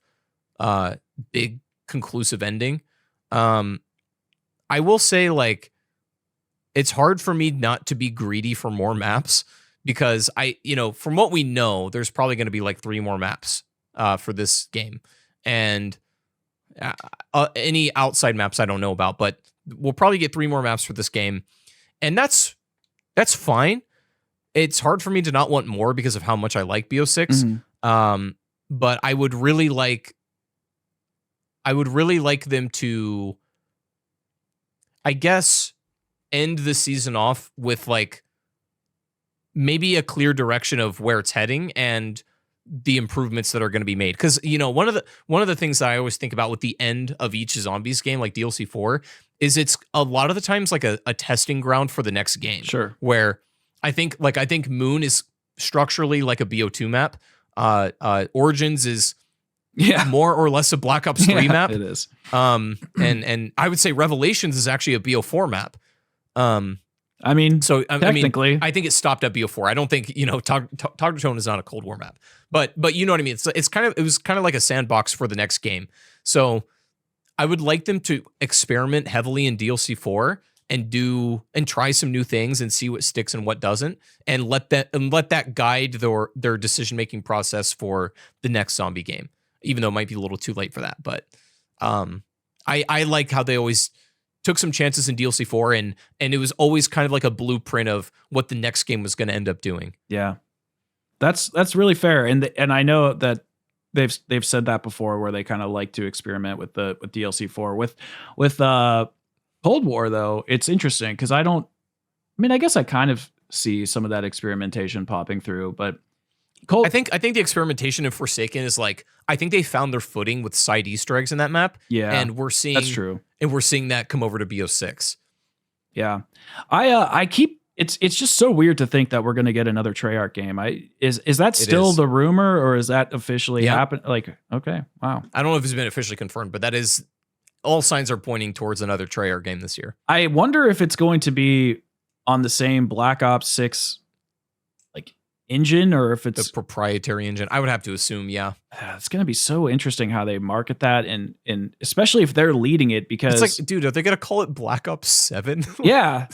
big conclusive ending. I will say like, it's hard for me not to be greedy for more maps because from what we know, there's probably going to be like 3 more maps for this game. And any outside maps I don't know about, but we'll probably get 3 more maps for this game. And that's fine. It's hard for me to not want more because of how much I like BO6. But I would really like them to, I guess, end the season off with like maybe a clear direction of where it's heading and the improvements that are going to be made. Because one of the things that I always think about with the end of each zombies game, like DLC 4, is it's a lot of the times like a testing ground for the next game. Sure. Where I think Moon is structurally like a BO2 map. Origins is more or less a Black Ops 3 map. It is. And I would say Revelations is actually a BO4 map. I mean, technically, I think it stopped at BO4. I don't think, Togdertone is not a Cold War map, but you know what I mean? It was kind of like a sandbox for the next game. So I would like them to experiment heavily in DLC 4 and try some new things and see what sticks and what doesn't, and let that guide their decision-making process for the next zombie game, even though it might be a little too late for that. But I like how they always took some chances in DLC 4, and it was always kind of like a blueprint of what the next game was going to end up doing. Yeah, that's really fair, and I know that they've said that before, where they kind of like to experiment with DLC 4 with Cold War. Though it's interesting because I guess I kind of see some of that experimentation popping through, but I think the experimentation in Forsaken is like, I think they found their footing with side Easter eggs in that map. Yeah, and we're seeing that's true, and we're seeing that come over to BO6. Yeah, it's just so weird to think that we're going to get another Treyarch game. Is that still the rumor, or is that officially happened? Like, okay, wow. I don't know if it's been officially confirmed, but that is, all signs are pointing towards another Treyarch game this year. I wonder if it's going to be on the same Black Ops 6 like engine, or if it's the proprietary engine. I would have to assume, yeah. It's going to be so interesting how they market that, and especially if they're leading it, because it's like, dude, are they going to call it Black Ops 7? Yeah.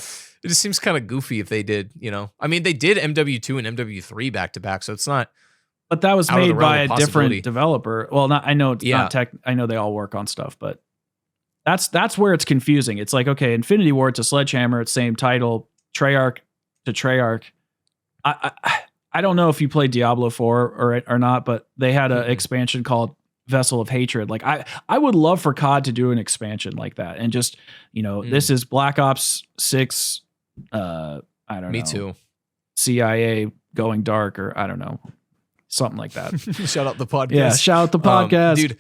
It just seems kind of goofy if they did, I mean, they did MW2 and MW3 back to back, so it's not. But that was made by a different developer. Well, I know it's not tech. I know they all work on stuff, but that's where it's confusing. It's like, okay, Infinity Ward to Sledgehammer, it's same title, Treyarch to Treyarch. I don't know if you played Diablo 4 or not, but they had an expansion called Vessel of Hatred. Like I would love for COD to do an expansion like that, and just this is Black Ops 6. I don't know. Me too. CIA going dark, or I don't know, something like that. Shout out the podcast. Yeah, shout out the podcast, dude.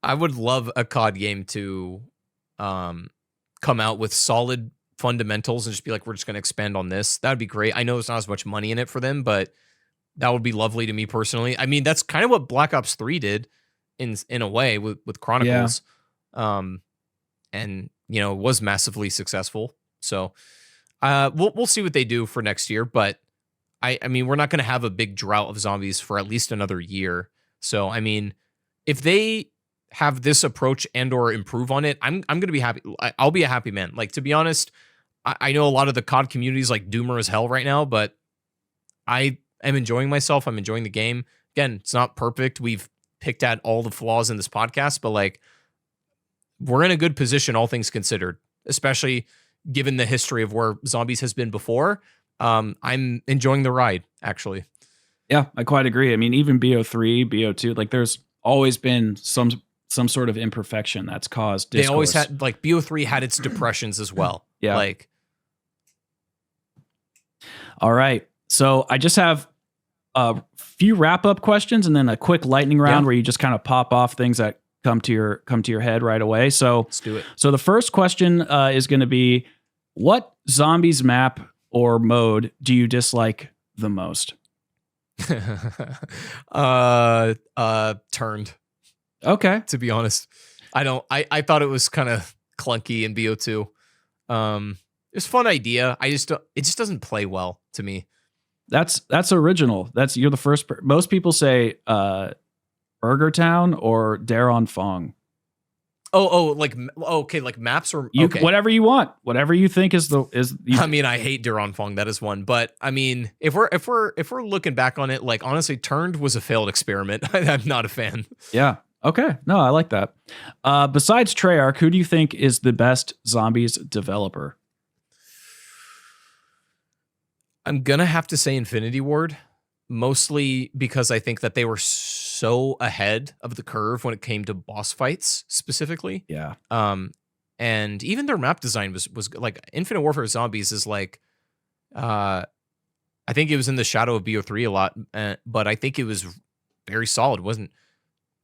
I would love a COD game to come out with solid fundamentals and just be like, we're just going to expand on this. That would be great. I know there's not as much money in it for them, but that would be lovely to me personally. I mean, that's kind of what Black Ops 3 did in a way with Chronicles. Yeah. And it was massively successful. So we'll see what they do for next year, but I mean, we're not going to have a big drought of zombies for at least another year. So, I mean, if they have this approach and or improve on it, I'm going to be happy. I'll be a happy man. Like, to be honest, I know a lot of the COD communities like doomer as hell right now, but I am enjoying myself. I'm enjoying the game. Again, it's not perfect. We've picked at all the flaws in this podcast, but like, we're in a good position, all things considered, especially given the history of where zombies has been before. I'm enjoying the ride, actually. Yeah, I quite agree. I mean, even BO3, BO2, like there's always been some sort of imperfection that's caused discourse. They always had, like, BO3 had its depressions as well. Yeah. Like, all right. So I just have a few wrap-up questions and then a quick lightning round where you just kind of pop off things that come to your head right away. So let's do it. So the first question is going to be, what zombies map or mode do you dislike the most? Turned. Okay. To be honest, I thought it was kind of clunky in BO2. It's a fun idea. It just doesn't play well to me. That's original. You're the first. Most people say Burger Town or Daron Fong. Okay, like maps or okay. Whatever you want, whatever you think is I mean, I hate Daron Fong. That is one, but I mean, if we're looking back on it, like honestly, Turned was a failed experiment. I'm not a fan. Yeah. Okay. No, I like that. Besides Treyarch, who do you think is the best zombies developer? I'm gonna have to say Infinity Ward, mostly because I think that they were so ahead of the curve when it came to boss fights specifically. Yeah. And even their map design was like Infinite Warfare Zombies is like, I think it was in the shadow of BO3 a lot, but I think it was very solid. It wasn't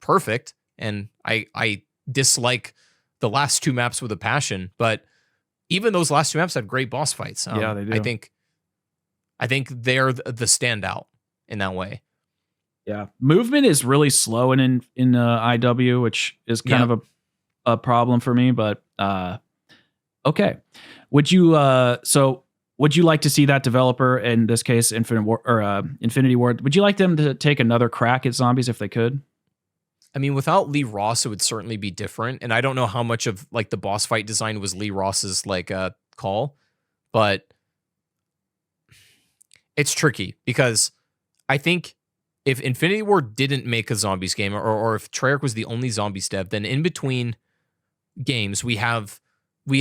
perfect, and I dislike the last two maps with a passion, but even those last two maps had great boss fights. Yeah, they do. I think they're the standout in that way. Yeah, movement is really slow in IW, which is kind of a problem for me. But okay, would you would you like to see that developer, in this case, Infinity Ward? Would you like them to take another crack at zombies if they could? I mean, without Lee Ross, it would certainly be different. And I don't know how much of like the boss fight design was Lee Ross's like call, but it's tricky because I think if Infinity Ward didn't make a zombies game, or if Treyarch was the only zombies dev, then in between games we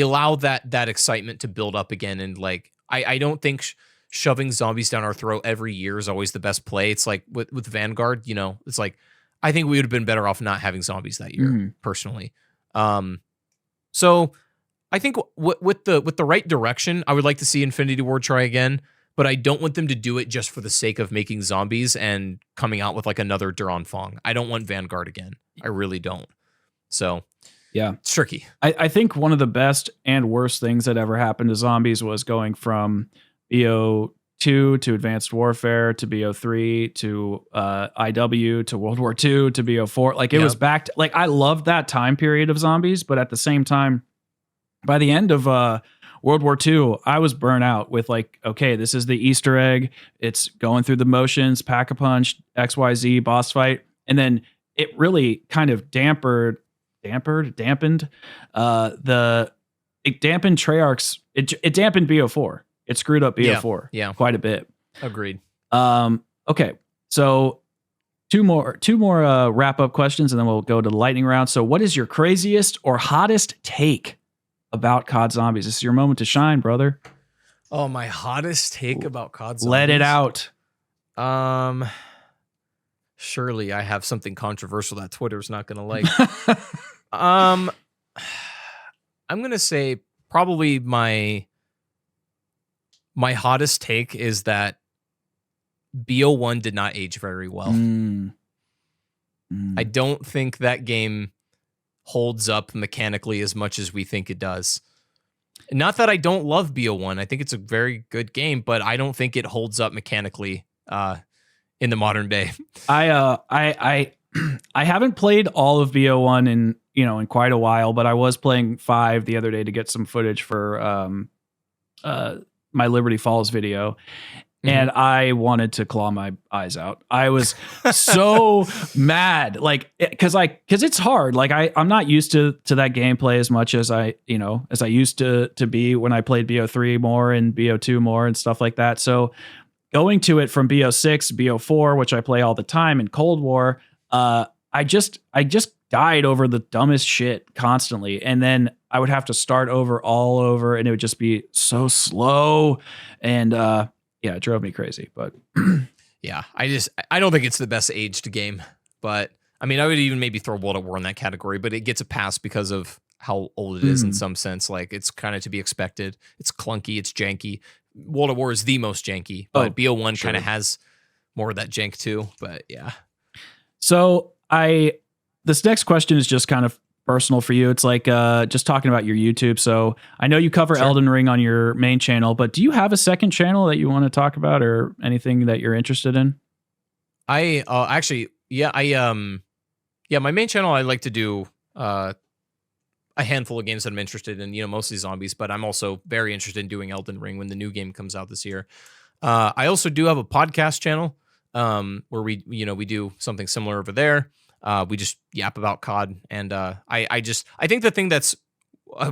allow that excitement to build up again. And like I don't think shoving zombies down our throat every year is always the best play. It's like with Vanguard, you know, it's like I think we would have been better off not having zombies that year, personally. So I think with the right direction, I would like to see Infinity Ward try again, but I don't want them to do it just for the sake of making zombies and coming out with like another Duran Fong. I don't want Vanguard again. I really don't. So yeah, it's tricky. I think one of the best and worst things that ever happened to zombies was going from BO2 to Advanced Warfare to BO3 to IW to World War II to BO4. Like it was back to, like I loved that time period of zombies, but at the same time, by the end of World War II, I was burnt out with like, okay, this is the Easter egg. It's going through the motions, pack-a-punch, XYZ, boss fight. And then it really kind of dampened Treyarch's, it dampened BO4. It screwed up BO4 quite a bit. Agreed. Okay, so two more wrap up questions, and then we'll go to the lightning round. So, what is your craziest or hottest take about COD Zombies? This is your moment to shine, brother. Oh, my hottest take about COD Zombies. Let it out. Surely I have something controversial that Twitter's not going to like. I'm going to say probably my hottest take is that BO1 did not age very well. I don't think that game holds up mechanically as much as we think it does. Not that I don't love BO1. I think it's a very good game, but I don't think it holds up mechanically in the modern day. I haven't played all of BO1 in quite a while, but I was playing 5 the other day to get some footage for my Liberty Falls video. And I wanted to claw my eyes out. I was so mad, like, because it's hard. Like I'm not used to that gameplay as much as I used to be when I played BO3 more and BO2 more and stuff like that. So going to it from BO6, BO4, which I play all the time, in Cold War, I just died over the dumbest shit constantly, and then I would have to start all over, and it would just be so slow and. Yeah, it drove me crazy, but yeah, I don't think it's the best aged game, but I mean, I would even maybe throw World at War in that category, but it gets a pass because of how old it is in some sense. Like it's kind of to be expected. It's clunky, it's janky. World at War is the most janky, but BO1 kind of has more of that jank too. But yeah. So this next question is just kind of personal for you. It's like just talking about your YouTube. So I know you cover Elden Ring on your main channel, but do you have a second channel that you want to talk about or anything that you're interested in? My main channel, I like to do a handful of games that I'm interested in, mostly zombies, but I'm also very interested in doing Elden Ring when the new game comes out this year. I also do have a podcast channel where we do something similar over there. We just yap about COD, and I think the thing that's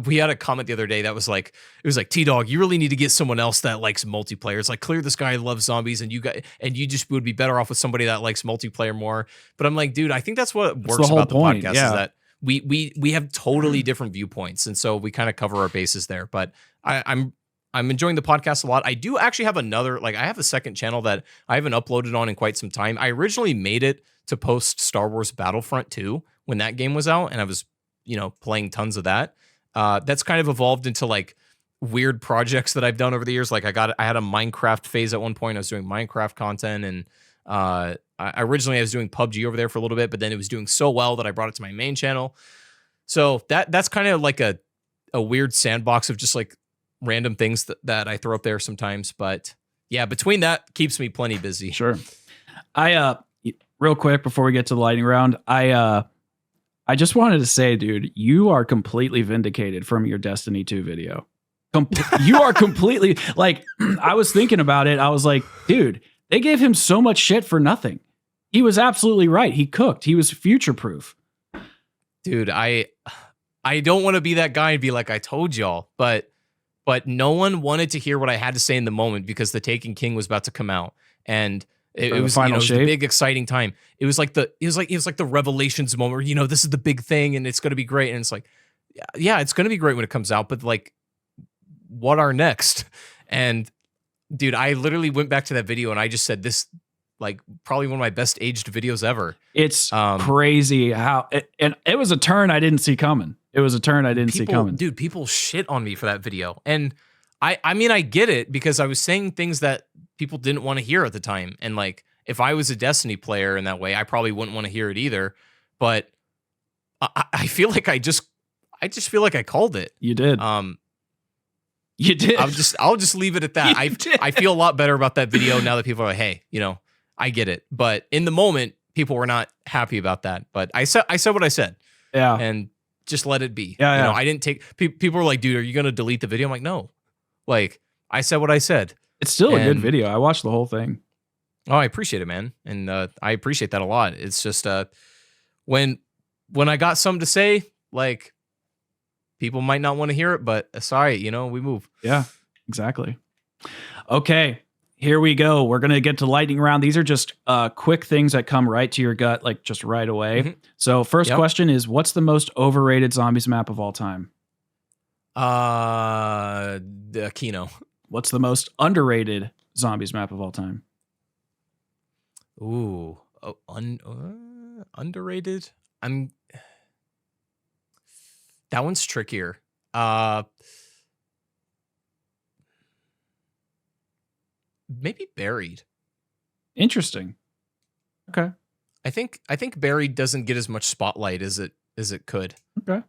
we had a comment the other day that was like, it was like, T-Dog, you really need to get someone else that likes multiplayer. It's like, clear this guy loves zombies, and you just would be better off with somebody that likes multiplayer more. But I'm like, dude, I think that's what works about the podcast is that we have totally different viewpoints, and so we kind of cover our bases there. But I'm enjoying the podcast a lot. I do actually have I have a second channel that I haven't uploaded on in quite some time. I originally made it to post Star Wars Battlefront 2 when that game was out, and I was, playing tons of that. That's kind of evolved into like weird projects that I've done over the years. Like I had a Minecraft phase at one point. I was doing Minecraft content, and I was doing PUBG over there for a little bit, but then it was doing so well that I brought it to my main channel. So that's kind of like a weird sandbox of just like random things that I throw up there sometimes. But yeah, between that keeps me plenty busy. Sure. real quick before we get to the lightning round, I just wanted to say, dude, you are completely vindicated from your Destiny 2 video. You are completely like, I was thinking about it. I was like, dude, they gave him so much shit for nothing. He was absolutely right. He cooked. He was future proof. Dude, I don't want to be that guy and be like, I told y'all, but no one wanted to hear what I had to say in the moment because The Taken King was about to come out. And it was, you know, it was the big exciting time. It was like the revelations moment where, you know, this is the big thing and it's going to be great. And it's like, yeah, it's going to be great when it comes out, but like, what are next? And dude, I literally went back to that video and I just said this, like probably one of my best aged videos ever. It's crazy how, and it was a turn I didn't see coming. It was a turn I didn't see coming. Dude, people shit on me for that video. And I mean, I get it because I was saying things that people didn't want to hear at the time. And like, if I was a Destiny player in that way, I probably wouldn't want to hear it either. But I feel like I just feel like I called it. You did. You did. I'll just leave it at that. I feel a lot better about that video now that people are like, hey, you know, I get it. But in the moment, people were not happy about that. But I said what I said. Yeah. And just let it be. Yeah. You know, I didn't take people were like, dude, are you gonna delete the video? I'm like, no. Like, I said what I said. It's still a good video. I watched the whole thing. Oh, I appreciate it, man. And I appreciate that a lot. It's just when I got something to say, like, people might not want to hear it, but sorry, you know, we move. Yeah, exactly. Okay, here we go. We're going to get to lightning round. These are just quick things that come right to your gut, like just right away. Mm-hmm. So first question is, what's the most overrated zombies map of all time? The Kino. What's the most underrated zombies map of all time? Ooh, underrated? That one's trickier. Maybe Buried. Interesting. Okay. I think Buried doesn't get as much spotlight as it could. Okay.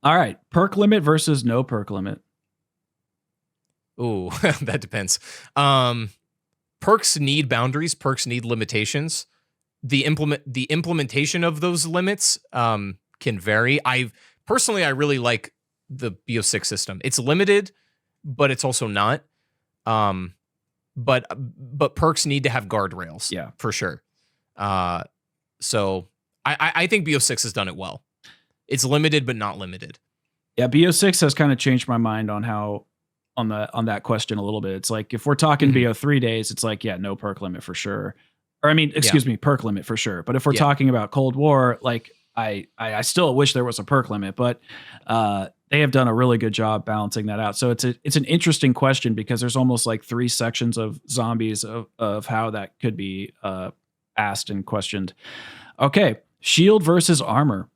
All right. Perk limit versus no perk limit. Ooh, that depends. Perks need boundaries. Perks need limitations. The implementation of those limits can vary. I really like the BO6 system. It's limited, but it's also not. But perks need to have guardrails. Yeah, for sure. So I think BO6 has done it well. It's limited, but not limited. Yeah, BO6 has kind of changed my mind on how on that question a little bit. It's like if we're talking BO3 days, it's like, yeah, no perk limit for sure. Or I mean, excuse me, perk limit for sure. But if we're talking about Cold War, like I still wish there was a perk limit, but they have done a really good job balancing that out. So it's an interesting question because there's almost like 3 sections of zombies of how that could be asked and questioned. Okay, shield versus armor.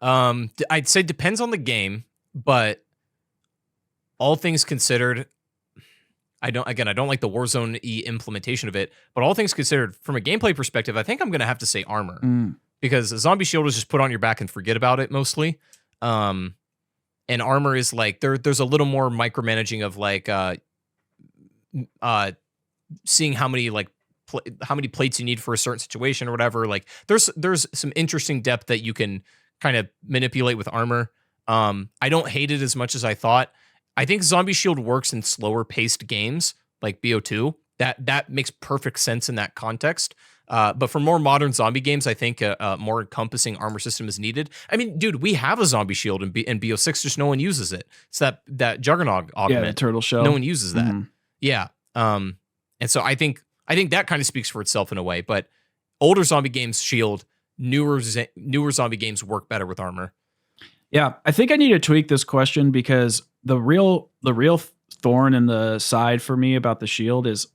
I'd say depends on the game, but all things considered, I don't like the Warzone implementation of it, but all things considered, from a gameplay perspective, I think I'm going to have to say armor because a zombie shield is just put on your back and forget about it mostly. And armor is like, there's a little more micromanaging of like, seeing how many plates you need for a certain situation or whatever. Like there's some interesting depth that you can kind of manipulate with armor. I don't hate it as much as I thought. I think Zombie Shield works in slower paced games like BO2. That makes perfect sense in that context. But for more modern zombie games, I think a more encompassing armor system is needed. I mean, dude, we have a Zombie Shield in BO6, just no one uses it. It's that Juggernaut augment. Yeah, the turtle shell. No one uses that. Yeah. And so I think that kind of speaks for itself in a way. But older zombie games shield, newer zombie games work better with armor. Yeah, I think I need to tweak this question because the real thorn in the side for me about the shield is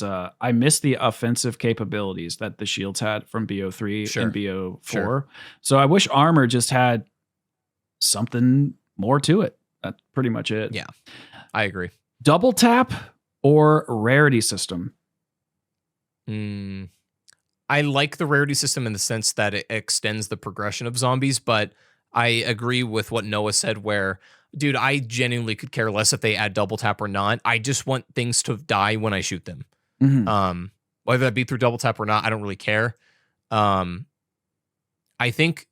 I miss the offensive capabilities that the shields had from BO3 and BO4. Sure. So I wish armor just had something more to it. That's pretty much it. Yeah, I agree. Double tap or rarity system? I like the rarity system in the sense that it extends the progression of zombies, but I agree with what Noah said where, dude, I genuinely could care less if they add double tap or not. I just want things to die when I shoot them. whether that be through double tap or not, I don't really care. I think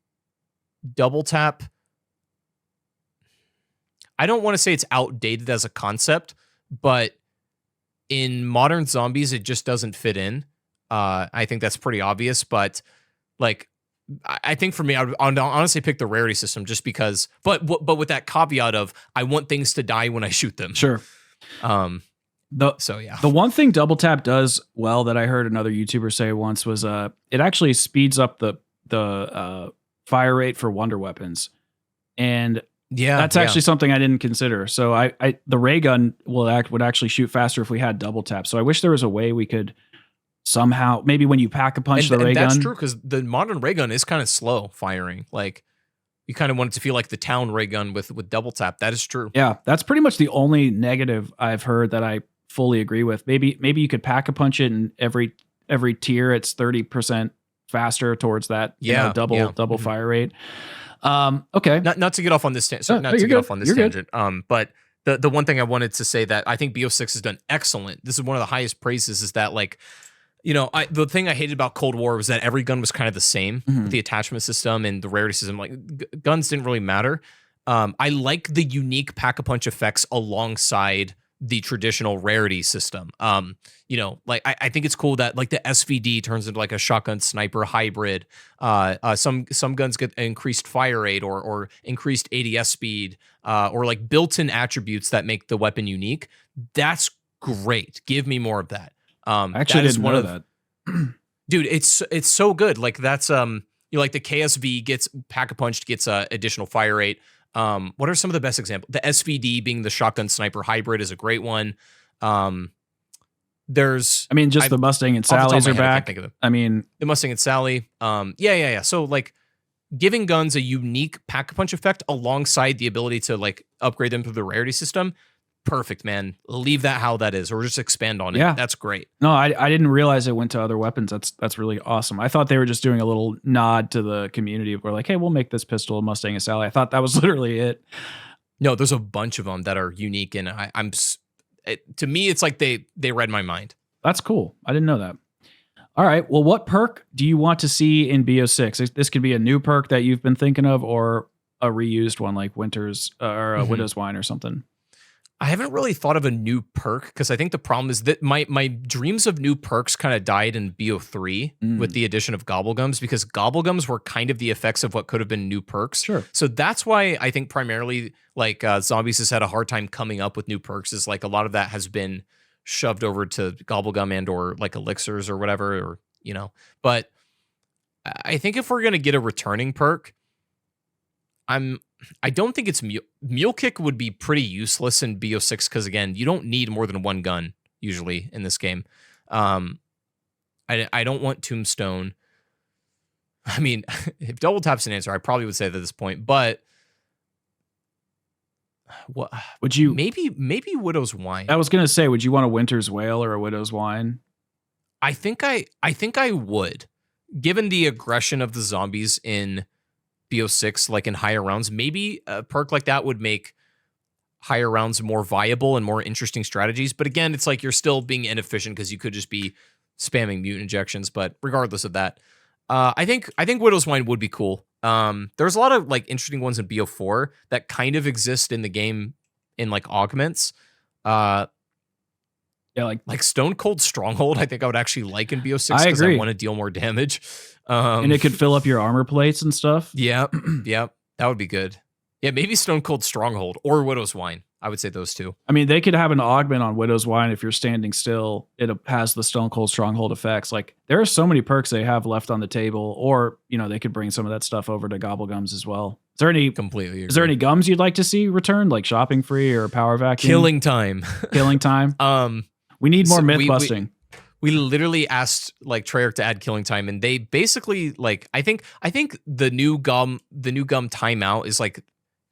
double tap, I don't want to say it's outdated as a concept, but in modern zombies, it just doesn't fit in. I think that's pretty obvious, but like, I think for me, I would honestly pick the rarity system just because, but with that caveat of I want things to die when I shoot them. Sure. So yeah. The one thing double tap does well that I heard another YouTuber say once was it actually speeds up the fire rate for wonder weapons. And yeah, that's actually something I didn't consider. So the ray gun would actually shoot faster if we had double tap. So I wish there was a way we could somehow, maybe when you pack a punch the ray gun. That's true, because the modern ray gun is kind of slow firing. Like, you kind of want it to feel like the town ray gun with double tap. That is true. Yeah, that's pretty much the only negative I've heard that I fully agree with. Maybe you could pack a punch it, and every tier it's 30% faster towards that double fire rate. Okay. Not to get off on this tangent. But the one thing I wanted to say that I think BO6 has done excellent. This is one of the highest praises, is that, like, the thing I hated about Cold War was that every gun was kind of the same with the attachment system and the rarity system. Like, guns didn't really matter. I like the unique pack-a-punch effects alongside the traditional rarity system. Like, I think it's cool that, like, the SVD turns into like a shotgun sniper hybrid. Some guns get increased fire rate or increased ADS speed, or like built-in attributes that make the weapon unique. That's great. Give me more of that. Actually, didn't know that. Dude, it's so good. Like, that's like the KSV gets pack-a-punched, gets additional fire rate. What are some of the best examples? The SVD being the shotgun sniper hybrid is a great one. There's, the Mustang and Sally's are back. The Mustang and Sally. Yeah. So, like, giving guns a unique pack-a-punch effect alongside the ability to, like, upgrade them through the rarity system. Perfect, man. Leave that how that is, or just expand on it. Yeah. That's great. No, I didn't realize it went to other weapons. That's really awesome. I thought they were just doing a little nod to the community. We're like, hey, we'll make this pistol a Mustang and Sally. I thought that was literally it. No, there's a bunch of them that are unique, and to me, it's like they read my mind. That's cool. I didn't know that. All right. Well, what perk do you want to see in BO6? This could be a new perk that you've been thinking of, or a reused one like Winter's or a Widow's Wine or something. I haven't really thought of a new perk, because I think the problem is that my dreams of new perks kind of died in BO3 with the addition of Gobblegums, because Gobblegums were kind of the effects of what could have been new perks. Sure. So that's why I think primarily, like, Zombies has had a hard time coming up with new perks, is like a lot of that has been shoved over to Gobblegum and or like elixirs or whatever, or, but I think if we're going to get a returning perk, I don't think it's Mule Kick would be pretty useless in BO6, because, again, you don't need more than one gun usually in this game. I don't want Tombstone. If double tap's an answer, I probably would say that at this point, but what would you? Maybe Widow's Wine. I was gonna say, would you want a Winter's Wail or a Widow's Wine? I think I would, given the aggression of the zombies in BO6, like in higher rounds. Maybe a perk like that would make higher rounds more viable and more interesting strategies. But again, it's like you're still being inefficient, because you could just be spamming mutant injections. But regardless of that, I think Widow's Wine would be cool. There's a lot of, like, interesting ones in BO4 that kind of exist in the game in, like, augments. Yeah, like Stone Cold Stronghold, I think I would actually like in BO6, because I want to deal more damage. And it could fill up your armor plates and stuff. Yeah, that would be good. Yeah, maybe Stone Cold Stronghold or Widow's Wine. I would say those two. They could have an augment on Widow's Wine. If you're standing still, it has the Stone Cold Stronghold effects. Like, there are so many perks they have left on the table, or, they could bring some of that stuff over to Gobblegums as well. Is there any gums you'd like to see returned, like Shopping Free or Power Vacuum? Killing Time. Killing Time. We need more myth busting. We literally asked, like, Treyarch to add Killing Time, and they basically, like, I think the new gum timeout is like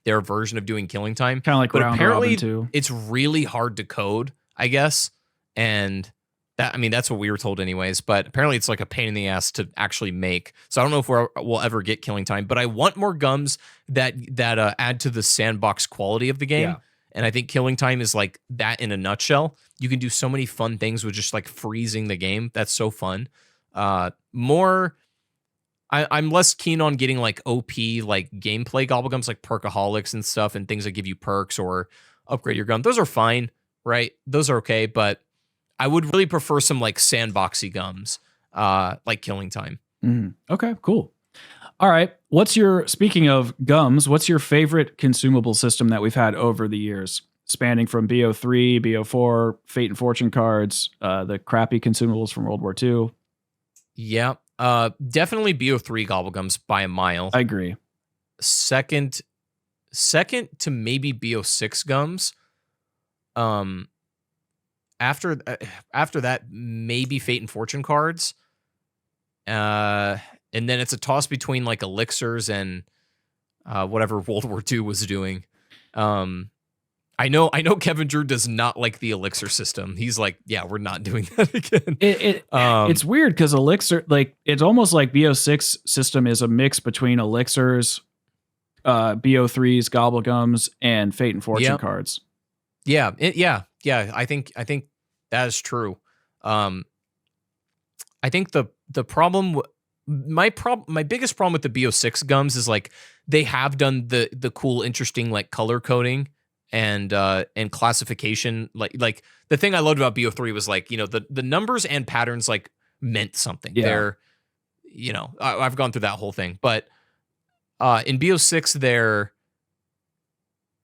their version of doing Killing Time. Kind of like but round apparently robin too. It's really hard to code, I guess. And that, that's what we were told anyways, but apparently it's like a pain in the ass to actually make. So I don't know if we'll ever get Killing Time, but I want more gums that add to the sandbox quality of the game. Yeah. And I think Killing Time is like that in a nutshell. You can do so many fun things with just like freezing the game. That's so fun. I'm less keen on getting like OP like gameplay gobblegums like perkaholics and stuff and things that give you perks or upgrade your gun. Those are fine, right? Those are okay, but I would really prefer some like sandboxy gums, like Killing Time. Okay, cool. All right. Speaking of gums, what's your favorite consumable system that we've had over the years? Spanning from BO3, BO4, Fate and Fortune cards, the crappy consumables from World War II. Yeah. Definitely BO3 gobblegums by a mile. I agree. Second to maybe BO6 gums. After that, maybe Fate and Fortune cards. And then it's a toss between like elixirs and whatever World War II was doing. I know Kevin Drew does not like the elixir system. He's like, yeah, we're not doing that again. It's weird because elixir, like, it's almost like BO6 system is a mix between elixirs, BO3s, gobblegums, and Fate and Fortune cards. Yeah, I think that is true. I think the problem, my biggest problem with the BO6 gums is like they have done the cool, interesting like color coding and classification. Like the thing I loved about BO3 was like, you know, the numbers and patterns like meant something. Yeah. They're, you know, I've gone through that whole thing, but in BO6 they're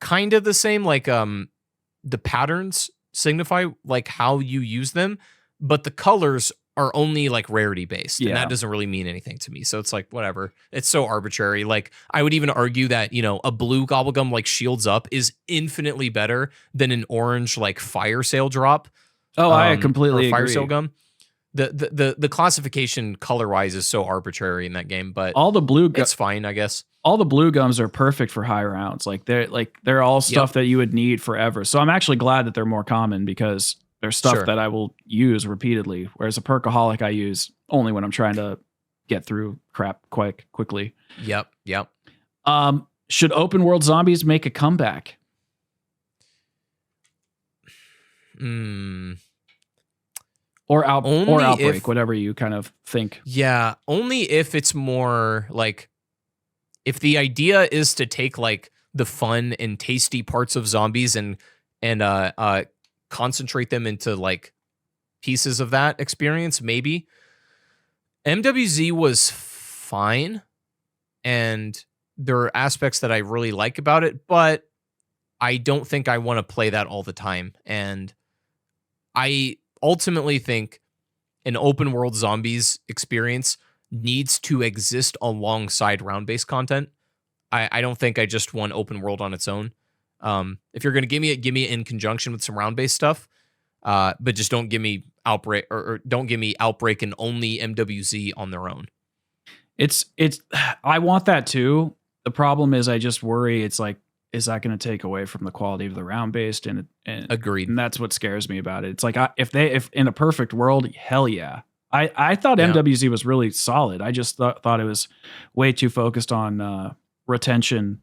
kind of the same. Like the patterns signify like how you use them, but the colors are only like rarity based, and that doesn't really mean anything to me. So it's like, whatever. It's so arbitrary. Like I would even argue that, you know, a blue gobblegum like Shields Up is infinitely better than an orange like Fire Sale drop. Oh, I completely Fire agree. Sale gum. The classification color wise is so arbitrary in that game, but all the blue it's fine, I guess. All the blue gums are perfect for high rounds. They're all stuff that you would need forever. So I'm actually glad that they're more common because there's stuff that I will use repeatedly. Whereas a perkaholic I use only when I'm trying to get through crap quickly. Yep. Should open world zombies make a comeback? Or Outbreak, whatever you kind of think. Yeah, only if it's more like, if the idea is to take like the fun and tasty parts of zombies and concentrate them into like pieces of that experience, maybe. MWZ was fine, and there are aspects that I really like about it, but I don't think I want to play that all the time. And I ultimately think an open world zombies experience needs to exist alongside round-based content. I don't think I just want open world on its own. If you're going to give me it in conjunction with some round-based stuff, but just don't give me Outbreak or don't give me Outbreak and only MWZ on their own. It's I want that too. The problem is I just worry it's like, is that going to take away from the quality of the round-based? And Agreed. And that's what scares me about it. It's like, if in a perfect world, hell yeah. I thought MWZ was really solid. I just thought it was way too focused on retention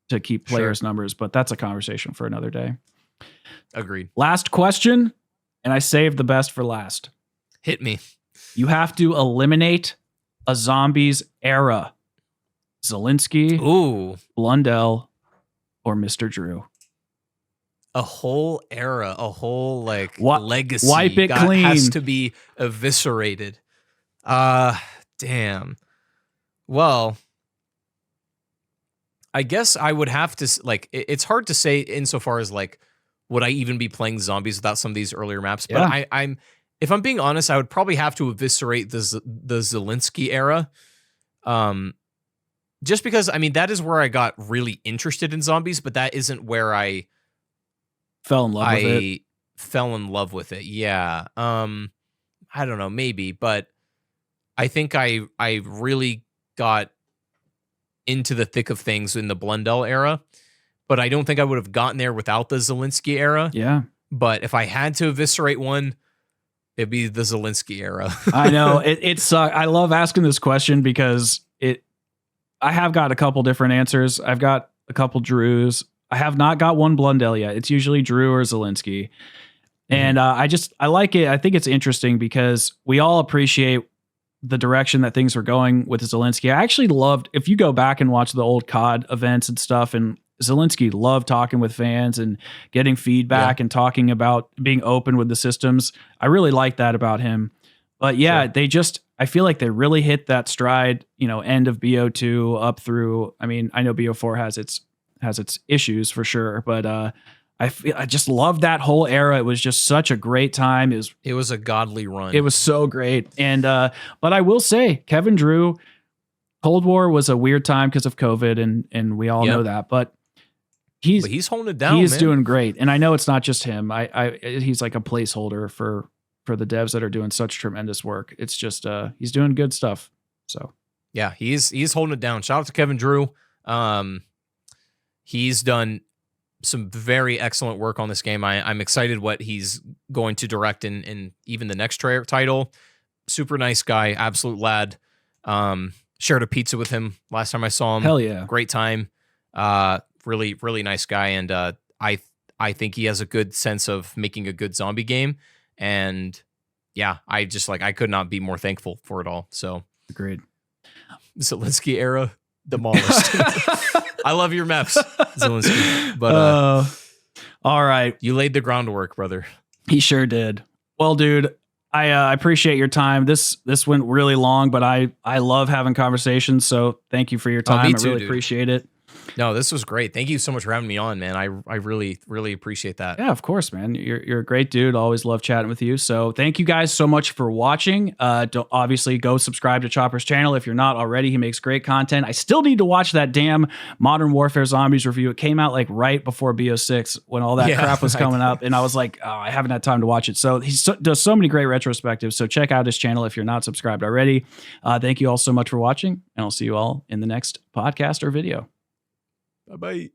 to keep players' numbers, but that's a conversation for another day. Agreed. Last question, and I saved the best for last. Hit me. You have to eliminate a zombies era. Zelensky, Blundell, or Mr. Drew. A whole era, a whole like legacy. Wipe it clean. Has to be eviscerated. Damn. Well, I guess I would have to like. It's hard to say insofar as like, would I even be playing zombies without some of these earlier maps? But I'm, if I'm being honest, I would probably have to eviscerate the Zelensky era. Just because, I mean, that is where I got really interested in zombies, but that isn't where I fell in love with it. Fell in love with it. Yeah. I don't know, maybe, but I think I really got into the thick of things in the Blundell era, but I don't think I would have gotten there without the Zelensky era. Yeah. But if I had to eviscerate one, it'd be the Zelensky era. I know it sucks. I love asking this question because I have got a couple different answers. I've got a couple Drews. I have not got one Blundell yet. It's usually Drew or Zelensky. And I like it. I think it's interesting because we all appreciate the direction that things were going with Zelensky. I actually loved, if you go back and watch the old COD events and stuff, and Zelensky loved talking with fans and getting feedback and talking about being open with the systems. I really like that about him. But yeah, I feel like they really hit that stride, end of BO2 up through, I mean, I know BO4 has its issues for sure, but I just love that whole era. It was just such a great time. It was a godly run. It was so great. And but I will say, Kevin Drew, Cold War was a weird time because of COVID, and we all know that. But he's holding it down. He's doing great. And I know it's not just him. He's like a placeholder for the devs that are doing such tremendous work. It's just he's doing good stuff. So yeah, he's holding it down. Shout out to Kevin Drew. He's done some very excellent work on this game. I'm excited what he's going to direct in even the next title. Super nice guy, absolute lad. Shared a pizza with him last time I saw him. Hell yeah. Great time. Really, really nice guy. And I think he has a good sense of making a good zombie game. And yeah, I could not be more thankful for it all. So agreed. Zelensky era demolished. I love your maps, Zelensky. But all right. You laid the groundwork, brother. He sure did. Well, dude, I appreciate your time. This went really long, but I love having conversations. So thank you for your time. Me too, I really dude. appreciate it. No, this was great. Thank you so much for having me on, man. I really, really appreciate that. Yeah, of course, man. You're a great dude. Always love chatting with you. So thank you guys so much for watching. Obviously, go subscribe to Chopper's channel if you're not already. He makes great content. I still need to watch that damn Modern Warfare Zombies review. It came out like right before BO6 when all that crap was coming up. And I was like, oh, I haven't had time to watch it. So he does so many great retrospectives. So check out his channel if you're not subscribed already. Thank you all so much for watching. And I'll see you all in the next podcast or video. Bye-bye.